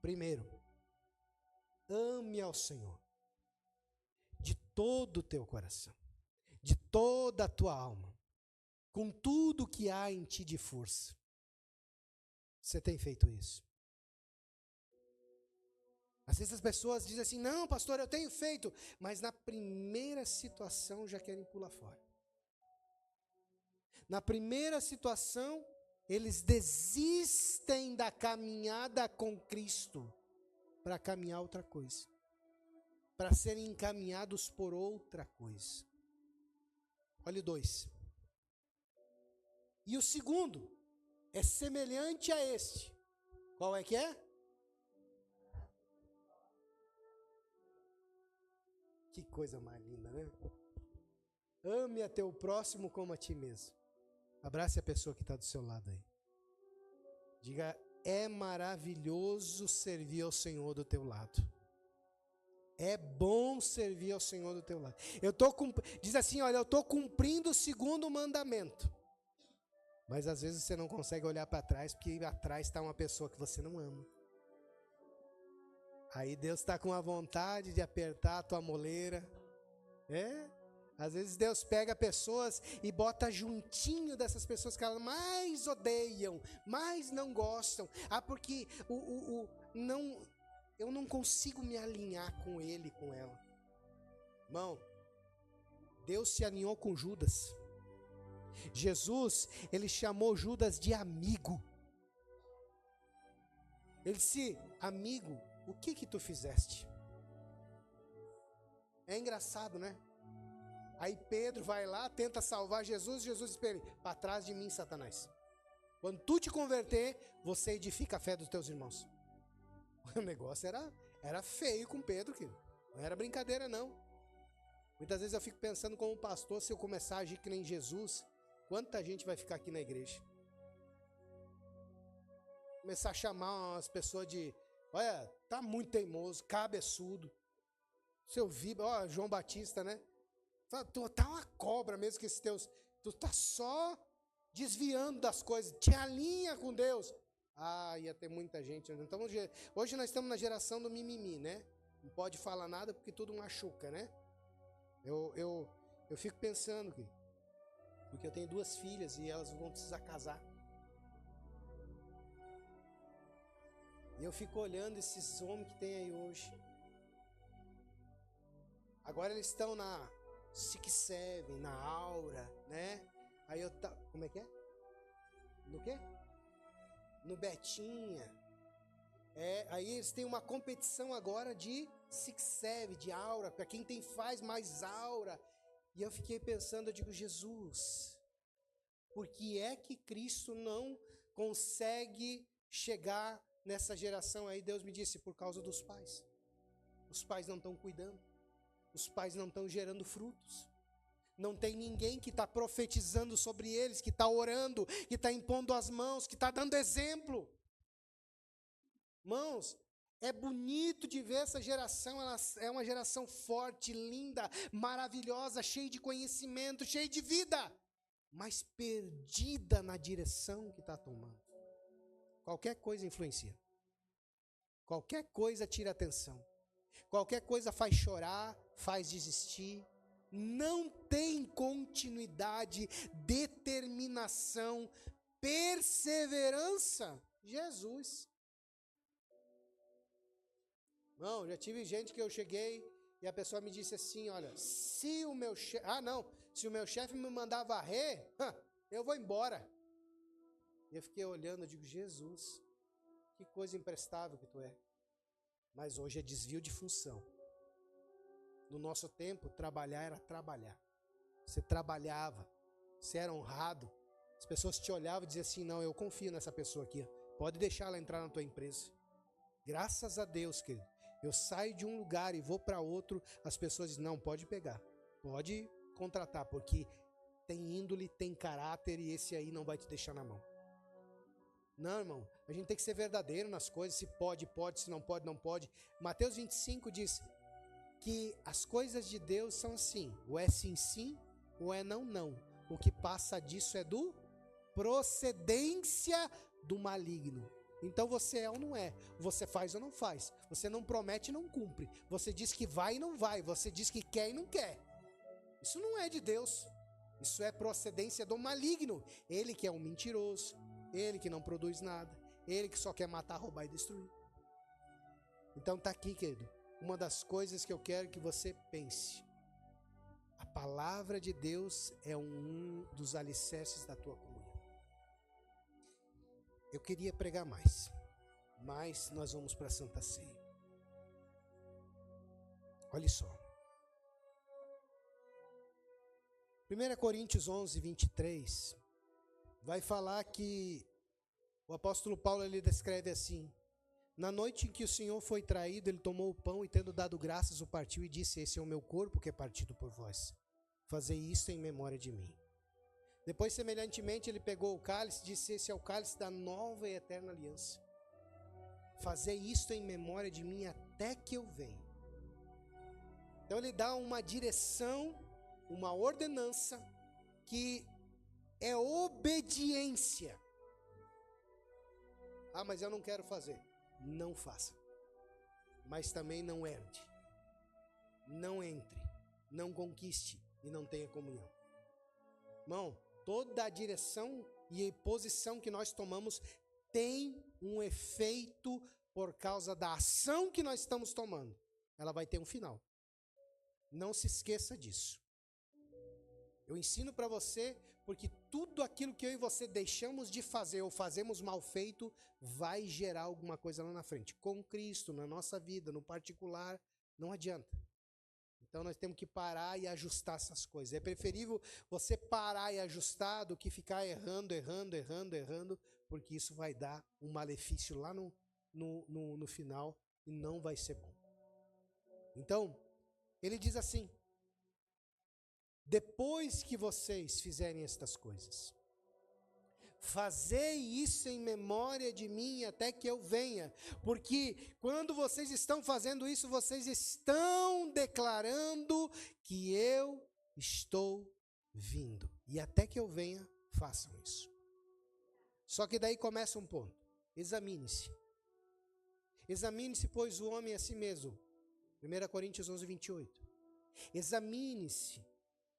Primeiro, ame ao Senhor de todo o teu coração, de toda a tua alma, com tudo que há em ti de força. Você tem feito isso? Às vezes as pessoas dizem assim, não, pastor, eu tenho feito, mas na primeira situação já querem pular fora. Na primeira situação, eles desistem da caminhada com Cristo para caminhar outra coisa, para serem encaminhados por outra coisa. Olha o 2. E o segundo é semelhante a este. Qual é que é? Que coisa mais linda, né? Ame a teu próximo como a ti mesmo. Abrace a pessoa que está do seu lado aí. Diga, é maravilhoso servir ao Senhor do teu lado. É bom servir ao Senhor do teu lado. Diz assim, olha, eu estou cumprindo o 2º mandamento. Mas às vezes você não consegue olhar para trás, porque atrás está uma pessoa que você não ama. Aí Deus está com a vontade de apertar a tua moleira. Às vezes Deus pega pessoas e bota juntinho dessas pessoas que elas mais odeiam, mais não gostam. Porque eu não consigo me alinhar com ele, com ela. Irmão, Deus se alinhou com Judas. Jesus, ele chamou Judas de amigo. Ele disse, amigo, o que tu fizeste? É engraçado, né? Aí Pedro vai lá, tenta salvar Jesus, Jesus diz para ele, para trás de mim, Satanás. Quando tu te converter, você edifica a fé dos teus irmãos. O negócio era feio com Pedro, querido. Não era brincadeira, não. Muitas vezes eu fico pensando como pastor, se eu começar a agir que nem Jesus, quanta gente vai ficar aqui na igreja? Começar a chamar as pessoas de, olha, tá muito teimoso, cabeçudo. Se eu vi, ó, João Batista, né? Tu tá uma cobra mesmo que esses teus, tu tá só desviando das coisas, te alinha com Deus. Ah, ia ter muita gente. Então, hoje nós estamos na geração do mimimi, né? Não pode falar nada porque tudo machuca, né? Eu fico pensando que, porque eu tenho 2 filhas e elas vão precisar casar. E eu fico olhando esses homens que tem aí hoje. Agora eles estão na Six Seven, na Aura, né? Aí eu tá, como é que é? No quê? No Betinha. Aí eles têm uma competição agora de Six Seven, de Aura, para quem faz mais Aura. E eu fiquei pensando, eu digo, Jesus, por que é que Cristo não consegue chegar nessa geração aí? Deus me disse, por causa dos pais. Os pais não estão cuidando. Os pais não estão gerando frutos. Não tem ninguém que está profetizando sobre eles, que está orando, que está impondo as mãos, que está dando exemplo. Irmãos, é bonito de ver essa geração, ela é uma geração forte, linda, maravilhosa, cheia de conhecimento, cheia de vida, mas perdida na direção que está tomando. Qualquer coisa influencia. Qualquer coisa tira atenção. Qualquer coisa faz chorar, faz desistir. Não tem continuidade, determinação, perseverança. Jesus. Não, já tive gente que eu cheguei e a pessoa me disse assim, olha, se o meu chefe me mandar varrer, eu vou embora. E eu fiquei olhando, eu digo, Jesus, que coisa imprestável que tu é. Mas hoje é desvio de função. No nosso tempo, trabalhar era trabalhar. Você trabalhava, você era honrado. As pessoas te olhavam e diziam assim, não, eu confio nessa pessoa aqui. Pode deixar ela entrar na tua empresa. Graças a Deus, querido. Eu saio de um lugar e vou para outro, as pessoas dizem, não, pode pegar. Pode contratar, porque tem índole, tem caráter e esse aí não vai te deixar na mão. Não, irmão, a gente tem que ser verdadeiro nas coisas, se pode, pode, se não pode, não pode. Mateus 25 diz que as coisas de Deus são assim, ou é sim, sim, ou é não, não. O que passa disso é do procedência do maligno. Então você é ou não é, você faz ou não faz, você não promete e não cumpre, você diz que vai e não vai, você diz que quer e não quer. Isso não é de Deus, isso é procedência do maligno. Ele que é um mentiroso, ele que não produz nada, ele que só quer matar, roubar e destruir. Então tá aqui, querido, uma das coisas que eu quero que você pense. A palavra de Deus é um dos alicerces da tua comunhão. Eu queria pregar mais, mas nós vamos para a Santa Ceia. Olha só. 1 Coríntios 11, 23, vai falar que o apóstolo Paulo ele descreve assim: na noite em que o Senhor foi traído, ele tomou o pão e, tendo dado graças, o partiu e disse: esse é o meu corpo que é partido por vós. Fazei isto em memória de mim. Depois, semelhantemente, ele pegou o cálice e disse: esse é o cálice da nova e eterna aliança. Fazei isto em memória de mim até que eu venha. Então ele dá uma direção, uma ordenança que é obediência. Ah, mas eu não quero fazer. Não faça. Mas também não herde. Não entre. Não conquiste e não tenha comunhão. Irmão, toda a direção e posição que nós tomamos tem um efeito por causa da ação que nós estamos tomando. Ela vai ter um final. Não se esqueça disso. Eu ensino para você porque tudo aquilo que eu e você deixamos de fazer ou fazemos mal feito vai gerar alguma coisa lá na frente. Com Cristo, na nossa vida, no particular, não adianta. Então nós temos que parar e ajustar essas coisas. É preferível você parar e ajustar do que ficar errando, porque isso vai dar um malefício lá no final e não vai ser bom. Então, ele diz assim: depois que vocês fizerem estas coisas, fazei isso em memória de mim até que eu venha, porque quando vocês estão fazendo isso, vocês estão declarando que eu estou vindo. E até que eu venha, façam isso. Só que daí começa um ponto. Examine-se. Examine-se, pois, o homem a si mesmo. 1 Coríntios 11, 28. Examine-se,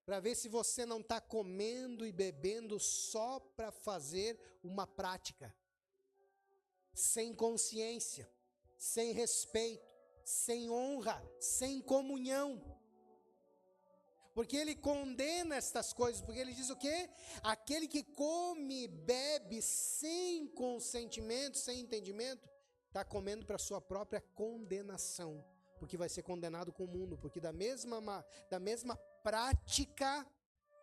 para ver se você não está comendo e bebendo só para fazer uma prática, sem consciência, sem respeito, sem honra, sem comunhão. Porque ele condena estas coisas, porque ele diz o quê? Aquele que come e bebe sem consentimento, sem entendimento, está comendo para a sua própria condenação, porque vai ser condenado com o mundo, porque da mesma prática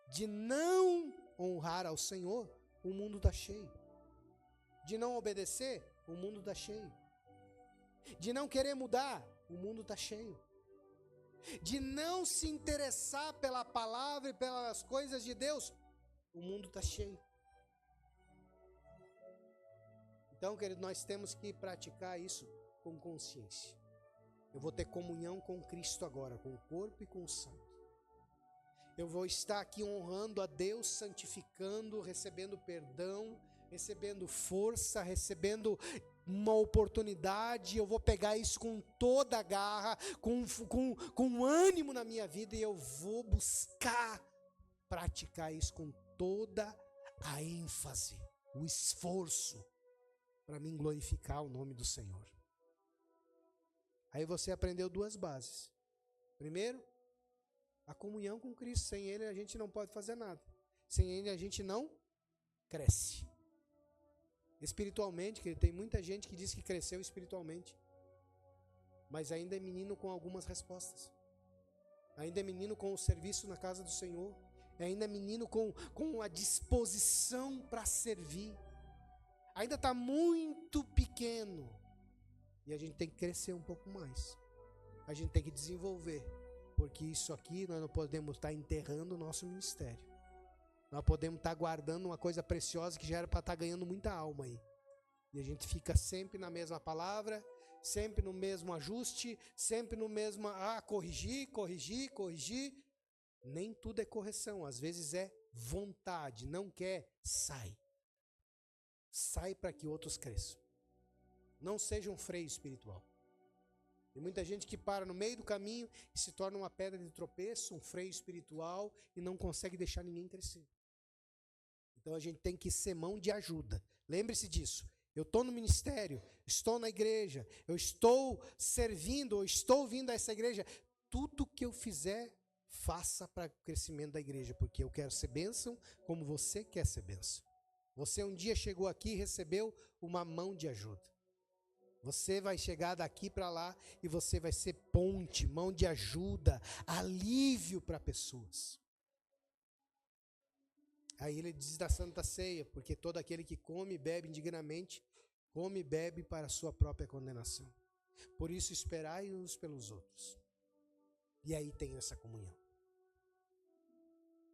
de não honrar ao Senhor, o mundo está cheio. De não obedecer, o mundo está cheio. De não querer mudar, o mundo está cheio. De não se interessar pela palavra e pelas coisas de Deus, o mundo está cheio. Então, querido, nós temos que praticar isso com consciência. Eu vou ter comunhão com Cristo agora, com o corpo e com o sangue. Eu vou estar aqui honrando a Deus, santificando, recebendo perdão, recebendo força, recebendo uma oportunidade. Eu vou pegar isso com toda a garra, com ânimo na minha vida, e eu vou buscar praticar isso com toda a ênfase, o esforço, para mim glorificar o nome do Senhor. Aí você aprendeu duas bases. Primeiro, a comunhão com Cristo. Sem Ele a gente não pode fazer nada. Sem Ele a gente não cresce. Espiritualmente, que tem muita gente que diz que cresceu espiritualmente, mas ainda é menino com algumas respostas. Ainda é menino com o serviço na casa do Senhor. Ainda é menino com a disposição para servir. Ainda está muito pequeno. E a gente tem que crescer um pouco mais. A gente tem que desenvolver. Porque isso aqui nós não podemos estar enterrando o nosso ministério. Nós podemos estar guardando uma coisa preciosa que já era para estar ganhando muita alma aí. E a gente fica sempre na mesma palavra, sempre no mesmo ajuste, sempre no mesmo, corrigir. Nem tudo é correção, às vezes é vontade, não quer, sai. Sai para que outros cresçam. Não seja um freio espiritual. Tem muita gente que para no meio do caminho e se torna uma pedra de tropeço, um freio espiritual, e não consegue deixar ninguém crescer. Então a gente tem que ser mão de ajuda. Lembre-se disso. Eu estou no ministério, estou na igreja, eu estou servindo, eu estou vindo a essa igreja. Tudo que eu fizer, faça para o crescimento da igreja, porque eu quero ser bênção como você quer ser bênção. Você um dia chegou aqui e recebeu uma mão de ajuda. Você vai chegar daqui para lá e você vai ser ponte, mão de ajuda, alívio para pessoas. Aí ele diz da Santa Ceia, porque todo aquele que come e bebe indignamente, come e bebe para a sua própria condenação. Por isso esperai uns pelos outros. E aí tem essa comunhão.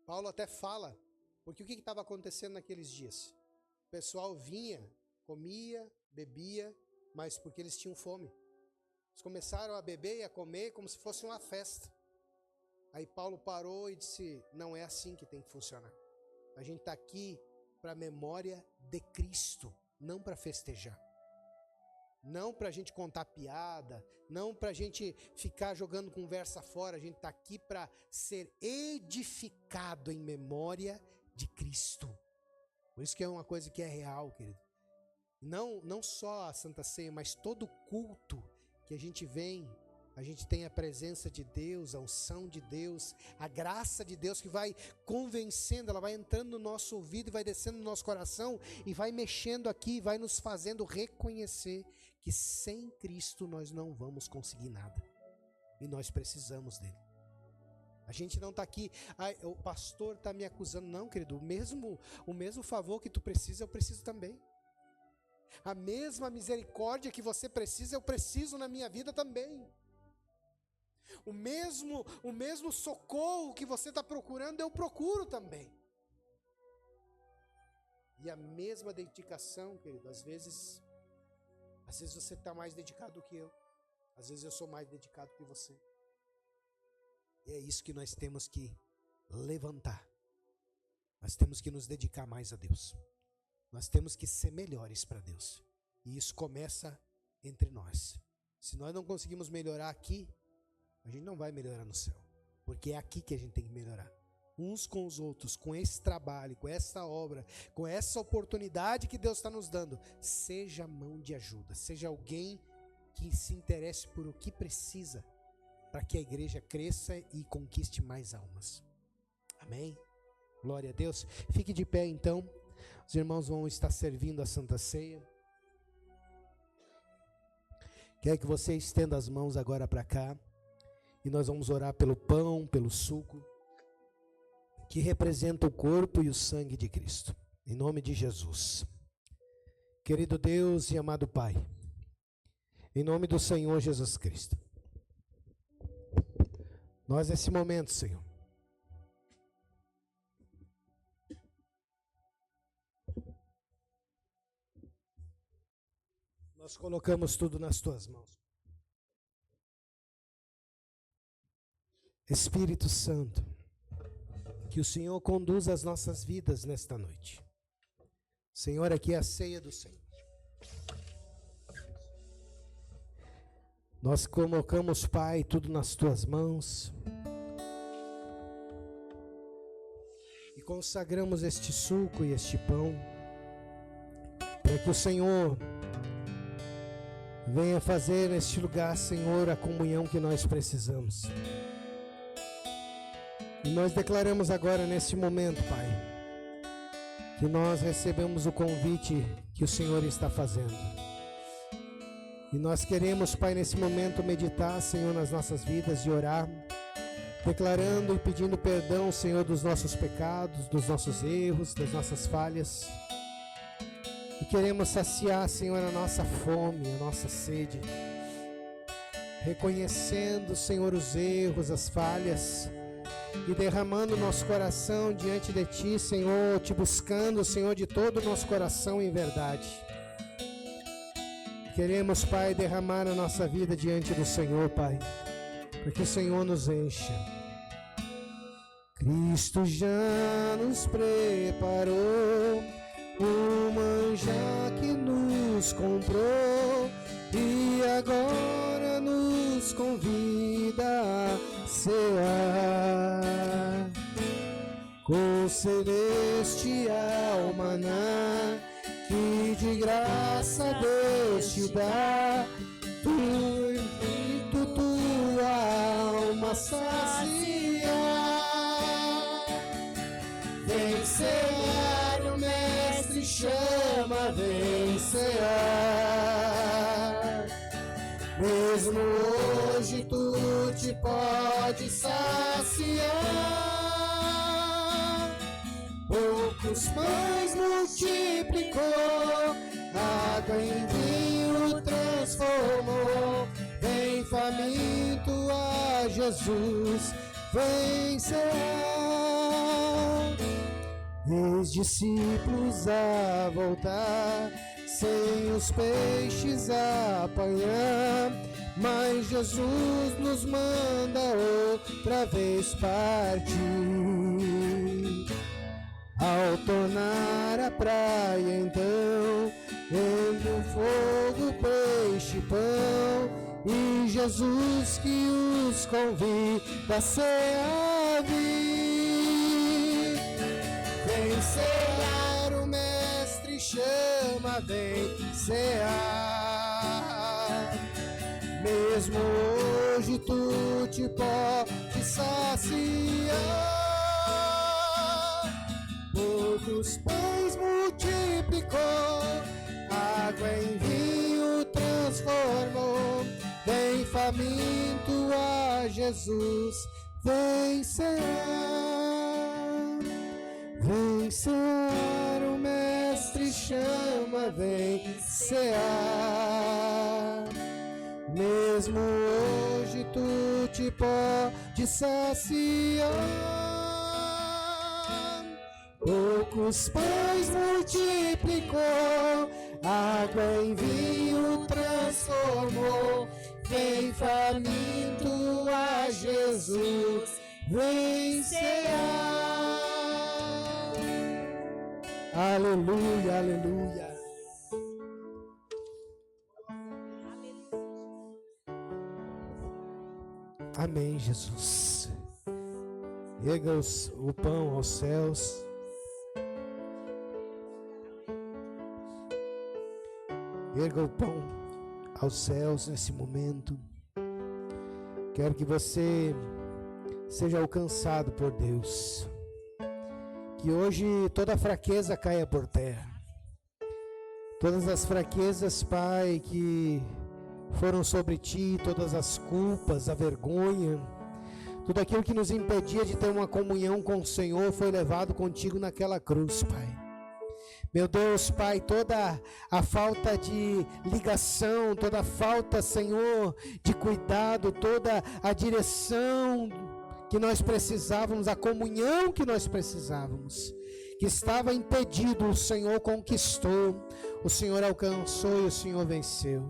Paulo até fala, porque o que estava acontecendo naqueles dias? O pessoal vinha, comia, bebia, mas porque eles tinham fome. Eles começaram a beber e a comer como se fosse uma festa. Aí Paulo parou e disse, não é assim que tem que funcionar. A gente está aqui para a memória de Cristo, não para festejar. Não para a gente contar piada, não para a gente ficar jogando conversa fora. A gente está aqui para ser edificado em memória de Cristo. Por isso que é uma coisa que é real, querido. Não só a Santa Ceia, mas todo culto que a gente vem, a gente tem a presença de Deus, a unção de Deus, a graça de Deus que vai convencendo, ela vai entrando no nosso ouvido e vai descendo no nosso coração e vai mexendo aqui, vai nos fazendo reconhecer que sem Cristo nós não vamos conseguir nada. E nós precisamos dele. A gente não está aqui, o pastor está me acusando. Não, querido, o mesmo favor que tu precisa, eu preciso também. A mesma misericórdia que você precisa, eu preciso na minha vida também. O mesmo socorro que você está procurando, eu procuro também. E a mesma dedicação, querido, às vezes você está mais dedicado do que eu. Às vezes eu sou mais dedicado que você. E é isso que nós temos que levantar. Nós temos que nos dedicar mais a Deus. Nós temos que ser melhores para Deus. E isso começa entre nós. Se nós não conseguimos melhorar aqui, a gente não vai melhorar no céu. Porque é aqui que a gente tem que melhorar. Uns com os outros, com esse trabalho, com essa obra, com essa oportunidade que Deus está nos dando. Seja mão de ajuda. Seja alguém que se interesse por o que precisa para que a igreja cresça e conquiste mais almas. Amém? Glória a Deus. Fique de pé então. Os irmãos vão estar servindo a Santa Ceia. Quero que você estenda as mãos agora para cá. E nós vamos orar pelo pão, pelo suco, que representa o corpo e o sangue de Cristo. Em nome de Jesus. Querido Deus e amado Pai, em nome do Senhor Jesus Cristo, nós nesse momento, Senhor, nós colocamos tudo nas Tuas mãos. Espírito Santo, que o Senhor conduza as nossas vidas nesta noite. Senhor, aqui é a ceia do Senhor. Nós colocamos, Pai, tudo nas Tuas mãos. E consagramos este suco e este pão, para que o Senhor venha fazer neste lugar, Senhor, a comunhão que nós precisamos. E nós declaramos agora, neste momento, Pai, que nós recebemos o convite que o Senhor está fazendo. E nós queremos, Pai, nesse momento meditar, Senhor, nas nossas vidas e orar, declarando e pedindo perdão, Senhor, dos nossos pecados, dos nossos erros, das nossas falhas. E queremos saciar, Senhor, a nossa fome, a nossa sede, reconhecendo, Senhor, os erros, as falhas, e derramando nosso coração diante de Ti, Senhor, Te buscando, Senhor, de todo o nosso coração em verdade. Queremos, Pai, derramar a nossa vida diante do Senhor, Pai, para que o Senhor nos encha. Cristo já nos preparou o manjar que nos comprou e agora nos convida a cear com celestial maná que de graça Deus te dá, tu infinito tua alma sacia. Vem cear, o Mestre chama, vem cear. Mesmo hoje tu te pode saciar. Poucos pães multiplicou, água em vinho transformou. Vem faminto a Jesus, vem cear. Os discípulos a voltar, sem os peixes a apanhar, mas Jesus nos manda outra vez partir. Ao tornar a praia então, entre o fogo, peixe e pão, e Jesus que os convida a cear. Vem cear, o Mestre chama, vem cear. Mesmo hoje tu te pode saciar. Poucos pães multiplicou, água em vinho transformou. Vem faminto a Jesus, vem cear. Vem cear, o Mestre chama, vem cear. Mesmo hoje tu te pode saciar. Poucos pães multiplicou, água em vinho transformou. Vem faminto a Jesus, vem cear. Aleluia, aleluia. Amém, Jesus. Erga o pão aos céus. Erga o pão aos céus nesse momento. Quero que você seja alcançado por Deus. Que hoje toda fraqueza caia por terra. Todas as fraquezas, Pai, que foram sobre Ti, todas as culpas, a vergonha, tudo aquilo que nos impedia de ter uma comunhão com o Senhor foi levado contigo naquela cruz, Pai. Meu Deus, Pai, toda a falta de ligação, toda a falta, Senhor, de cuidado, toda a direção que nós precisávamos, a comunhão que nós precisávamos, que estava impedido, o Senhor conquistou, o Senhor alcançou e o Senhor venceu.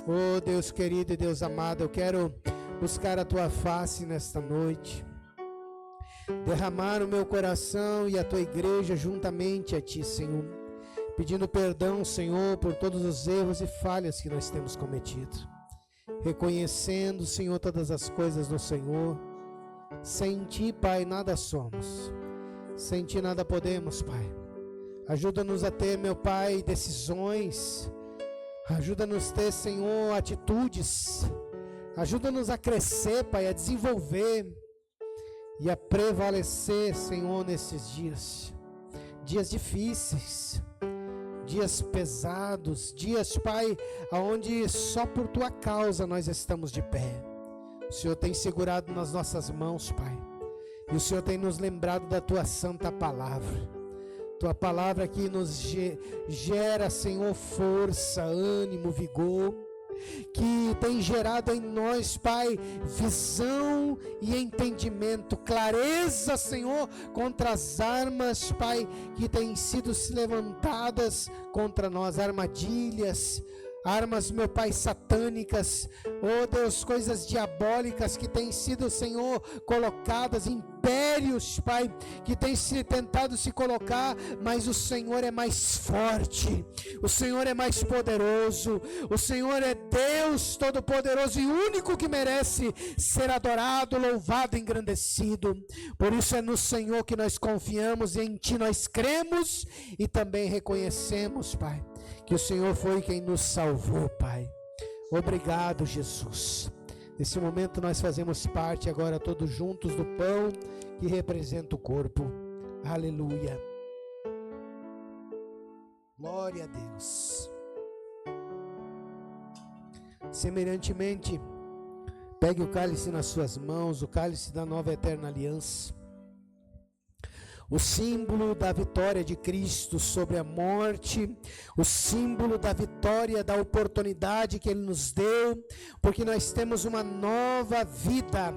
Oh Deus querido e Deus amado, eu quero buscar a Tua face nesta noite, derramar o meu coração e a Tua igreja juntamente a Ti, Senhor, pedindo perdão, Senhor, por todos os erros e falhas que nós temos cometido, reconhecendo, Senhor, todas as coisas do Senhor. Sem Ti, Pai, nada somos, sem Ti nada podemos, Pai. Ajuda-nos a ter, meu Pai, decisões, ajuda-nos a ter, Senhor, atitudes, ajuda-nos a crescer, Pai, a desenvolver e a prevalecer, Senhor, nesses dias difíceis, dias pesados, dias, Pai, aonde só por Tua causa nós estamos de pé. O Senhor tem segurado nas nossas mãos, Pai, e o Senhor tem nos lembrado da Tua santa palavra, Tua palavra que nos gera, Senhor, força, ânimo, vigor, que tem gerado em nós, Pai, visão e entendimento, clareza, Senhor, contra as armas, Pai, que têm sido levantadas contra nós, armadilhas, armas, meu Pai, satânicas, oh Deus, coisas diabólicas que têm sido, Senhor, colocadas, impérios, Pai, que têm tentado se colocar, mas o Senhor é mais forte, o Senhor é mais poderoso, o Senhor é Deus todo-poderoso e único que merece ser adorado, louvado, engrandecido. Por isso é no Senhor que nós confiamos e em Ti nós cremos e também reconhecemos, Pai, que o Senhor foi quem nos salvou, Pai. Obrigado, Jesus. Nesse momento nós fazemos parte agora todos juntos do pão que representa o corpo. Aleluia. Glória a Deus. Semelhantemente, pegue o cálice nas suas mãos, o cálice da nova eterna aliança. O símbolo da vitória de Cristo sobre a morte, o símbolo da vitória, da oportunidade que Ele nos deu, porque nós temos uma nova vida.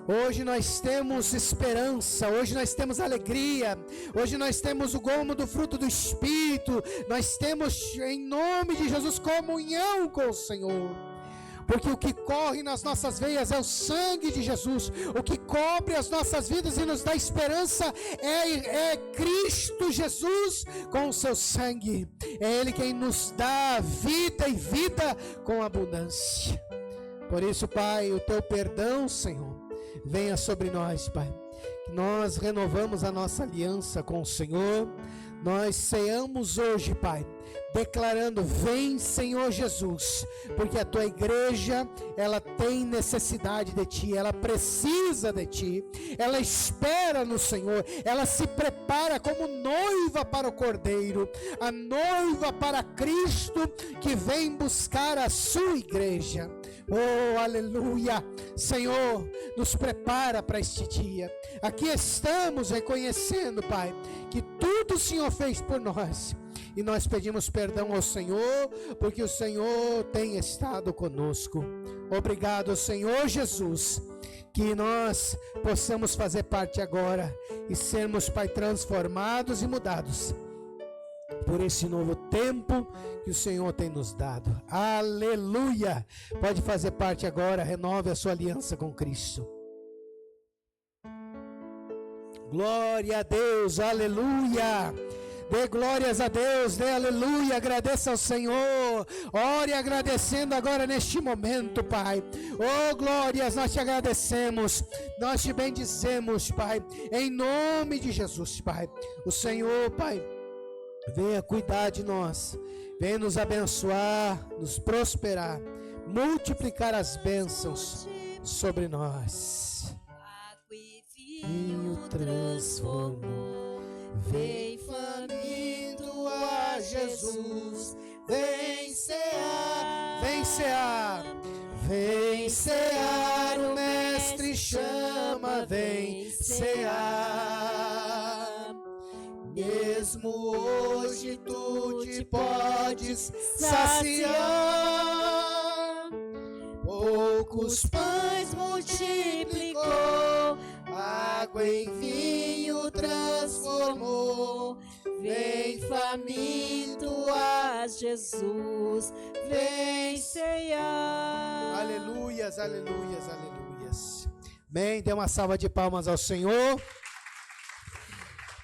Hoje nós temos esperança, hoje nós temos alegria, hoje nós temos o gomo do fruto do Espírito, nós temos em nome de Jesus comunhão com o Senhor. Porque o que corre nas nossas veias é o sangue de Jesus, o que cobre as nossas vidas e nos dá esperança é Cristo Jesus com o seu sangue. É Ele quem nos dá vida e vida com abundância. Por isso, Pai, o Teu perdão, Senhor, venha sobre nós, Pai. Nós renovamos a nossa aliança com o Senhor. Nós ceamos hoje, Pai, declarando: vem, Senhor Jesus, porque a Tua igreja, ela tem necessidade de Ti, ela precisa de Ti, ela espera no Senhor, ela se prepara como noiva para o Cordeiro, a noiva para Cristo que vem buscar a sua igreja. Oh, aleluia! Senhor, nos prepara para este dia. Aqui estamos reconhecendo, Pai, que tudo o Senhor fez por nós. E nós pedimos perdão ao Senhor, porque o Senhor tem estado conosco. Obrigado, Senhor Jesus, que nós possamos fazer parte agora e sermos, Pai, transformados e mudados por esse novo tempo que o Senhor tem nos dado. Aleluia! Pode fazer parte agora, renove a sua aliança com Cristo. Glória a Deus, aleluia! Dê glórias a Deus, dê aleluia, agradeça ao Senhor, ore agradecendo agora neste momento, Pai. Oh, glórias, nós te agradecemos, nós te bendizemos, Pai, em nome de Jesus, Pai. O Senhor, Pai, venha cuidar de nós, venha nos abençoar, nos prosperar, multiplicar as bênçãos sobre nós. Água e vinho transformou Vem faminto a Jesus, vem cear, vem cear, vem cear, o Mestre chama, vem cear. Mesmo hoje tu te podes saciar, poucos pães multiplicou, água em vinho transformou. Vem faminto a Jesus, vem cear. Aleluias, aleluias, aleluias. Amém. Dê uma salva de palmas ao Senhor.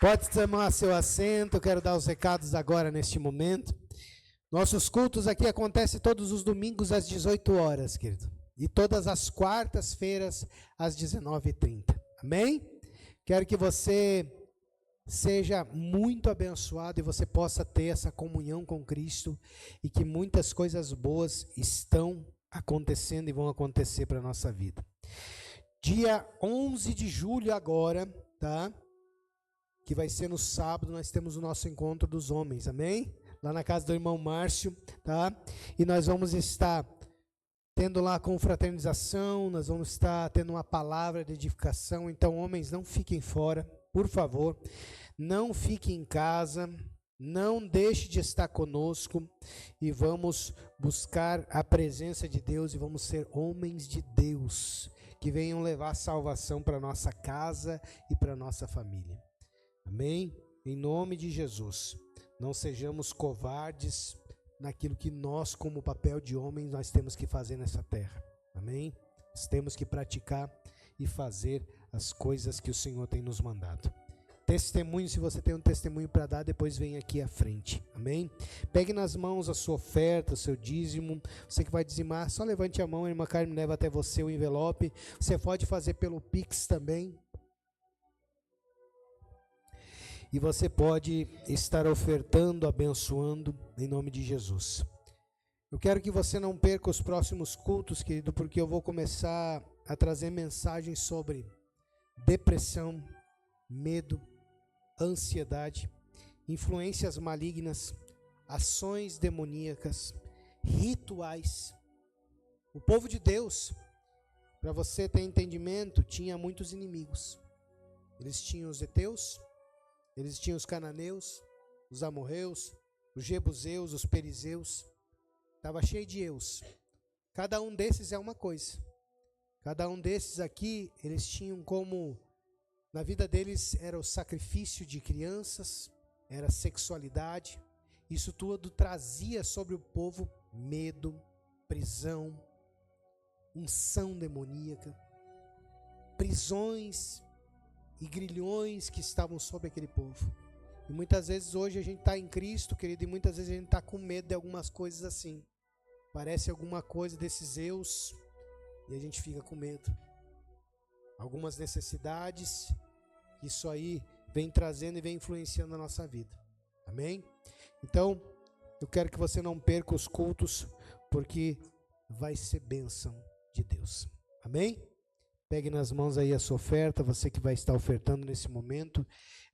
Pode tomar seu assento. Eu quero dar os recados agora neste momento. Nossos cultos aqui acontecem todos os domingos às 18 horas, querido. E todas as quartas-feiras às 19h30. Amém? Quero que você seja muito abençoado e você possa ter essa comunhão com Cristo e que muitas coisas boas estão acontecendo e vão acontecer para a nossa vida. Dia 11 de julho agora, tá? Que vai ser no sábado, nós temos o nosso encontro dos homens, amém? Lá na casa do irmão Márcio, tá? E nós vamos estar tendo lá a confraternização, nós vamos estar tendo uma palavra de edificação. Então, homens, não fiquem fora, por favor, não fiquem em casa, não deixe de estar conosco e vamos buscar a presença de Deus e vamos ser homens de Deus, que venham levar salvação para nossa casa e para nossa família. Amém? Em nome de Jesus, não sejamos covardes naquilo que nós, como papel de homens, nós temos que fazer nessa terra. Amém? Nós temos que praticar e fazer as coisas que o Senhor tem nos mandado. Testemunho, se você tem um testemunho para dar, depois vem aqui à frente. Amém? Pegue nas mãos a sua oferta, o seu dízimo. Você que vai dizimar, só levante a mão, a irmã Carmen leva até você o envelope. Você pode fazer pelo Pix também. E você pode estar ofertando, abençoando, em nome de Jesus. Eu quero que você não perca os próximos cultos, querido, porque eu vou começar a trazer mensagens sobre depressão, medo, ansiedade, influências malignas, ações demoníacas, rituais. O povo de Deus, para você ter entendimento, tinha muitos inimigos. Eles tinham os heteus, eles tinham os cananeus, os amorreus, os jebuseus, os perizeus. Estava cheio de eus. Cada um desses é uma coisa. Cada um desses aqui, eles tinham como, na vida deles, era o sacrifício de crianças, era sexualidade. Isso tudo trazia sobre o povo medo, prisão, unção demoníaca, prisões e grilhões que estavam sobre aquele povo. E muitas vezes hoje a gente está em Cristo, querido, e muitas vezes a gente está com medo de algumas coisas assim. Parece alguma coisa desses eus e a gente fica com medo. Algumas necessidades, isso aí vem trazendo e vem influenciando a nossa vida. Amém? Então, eu quero que você não perca os cultos, porque vai ser bênção de Deus. Amém? Pegue nas mãos aí a sua oferta, você que vai estar ofertando nesse momento.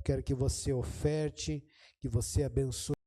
Quero que você oferte, que você abençoe.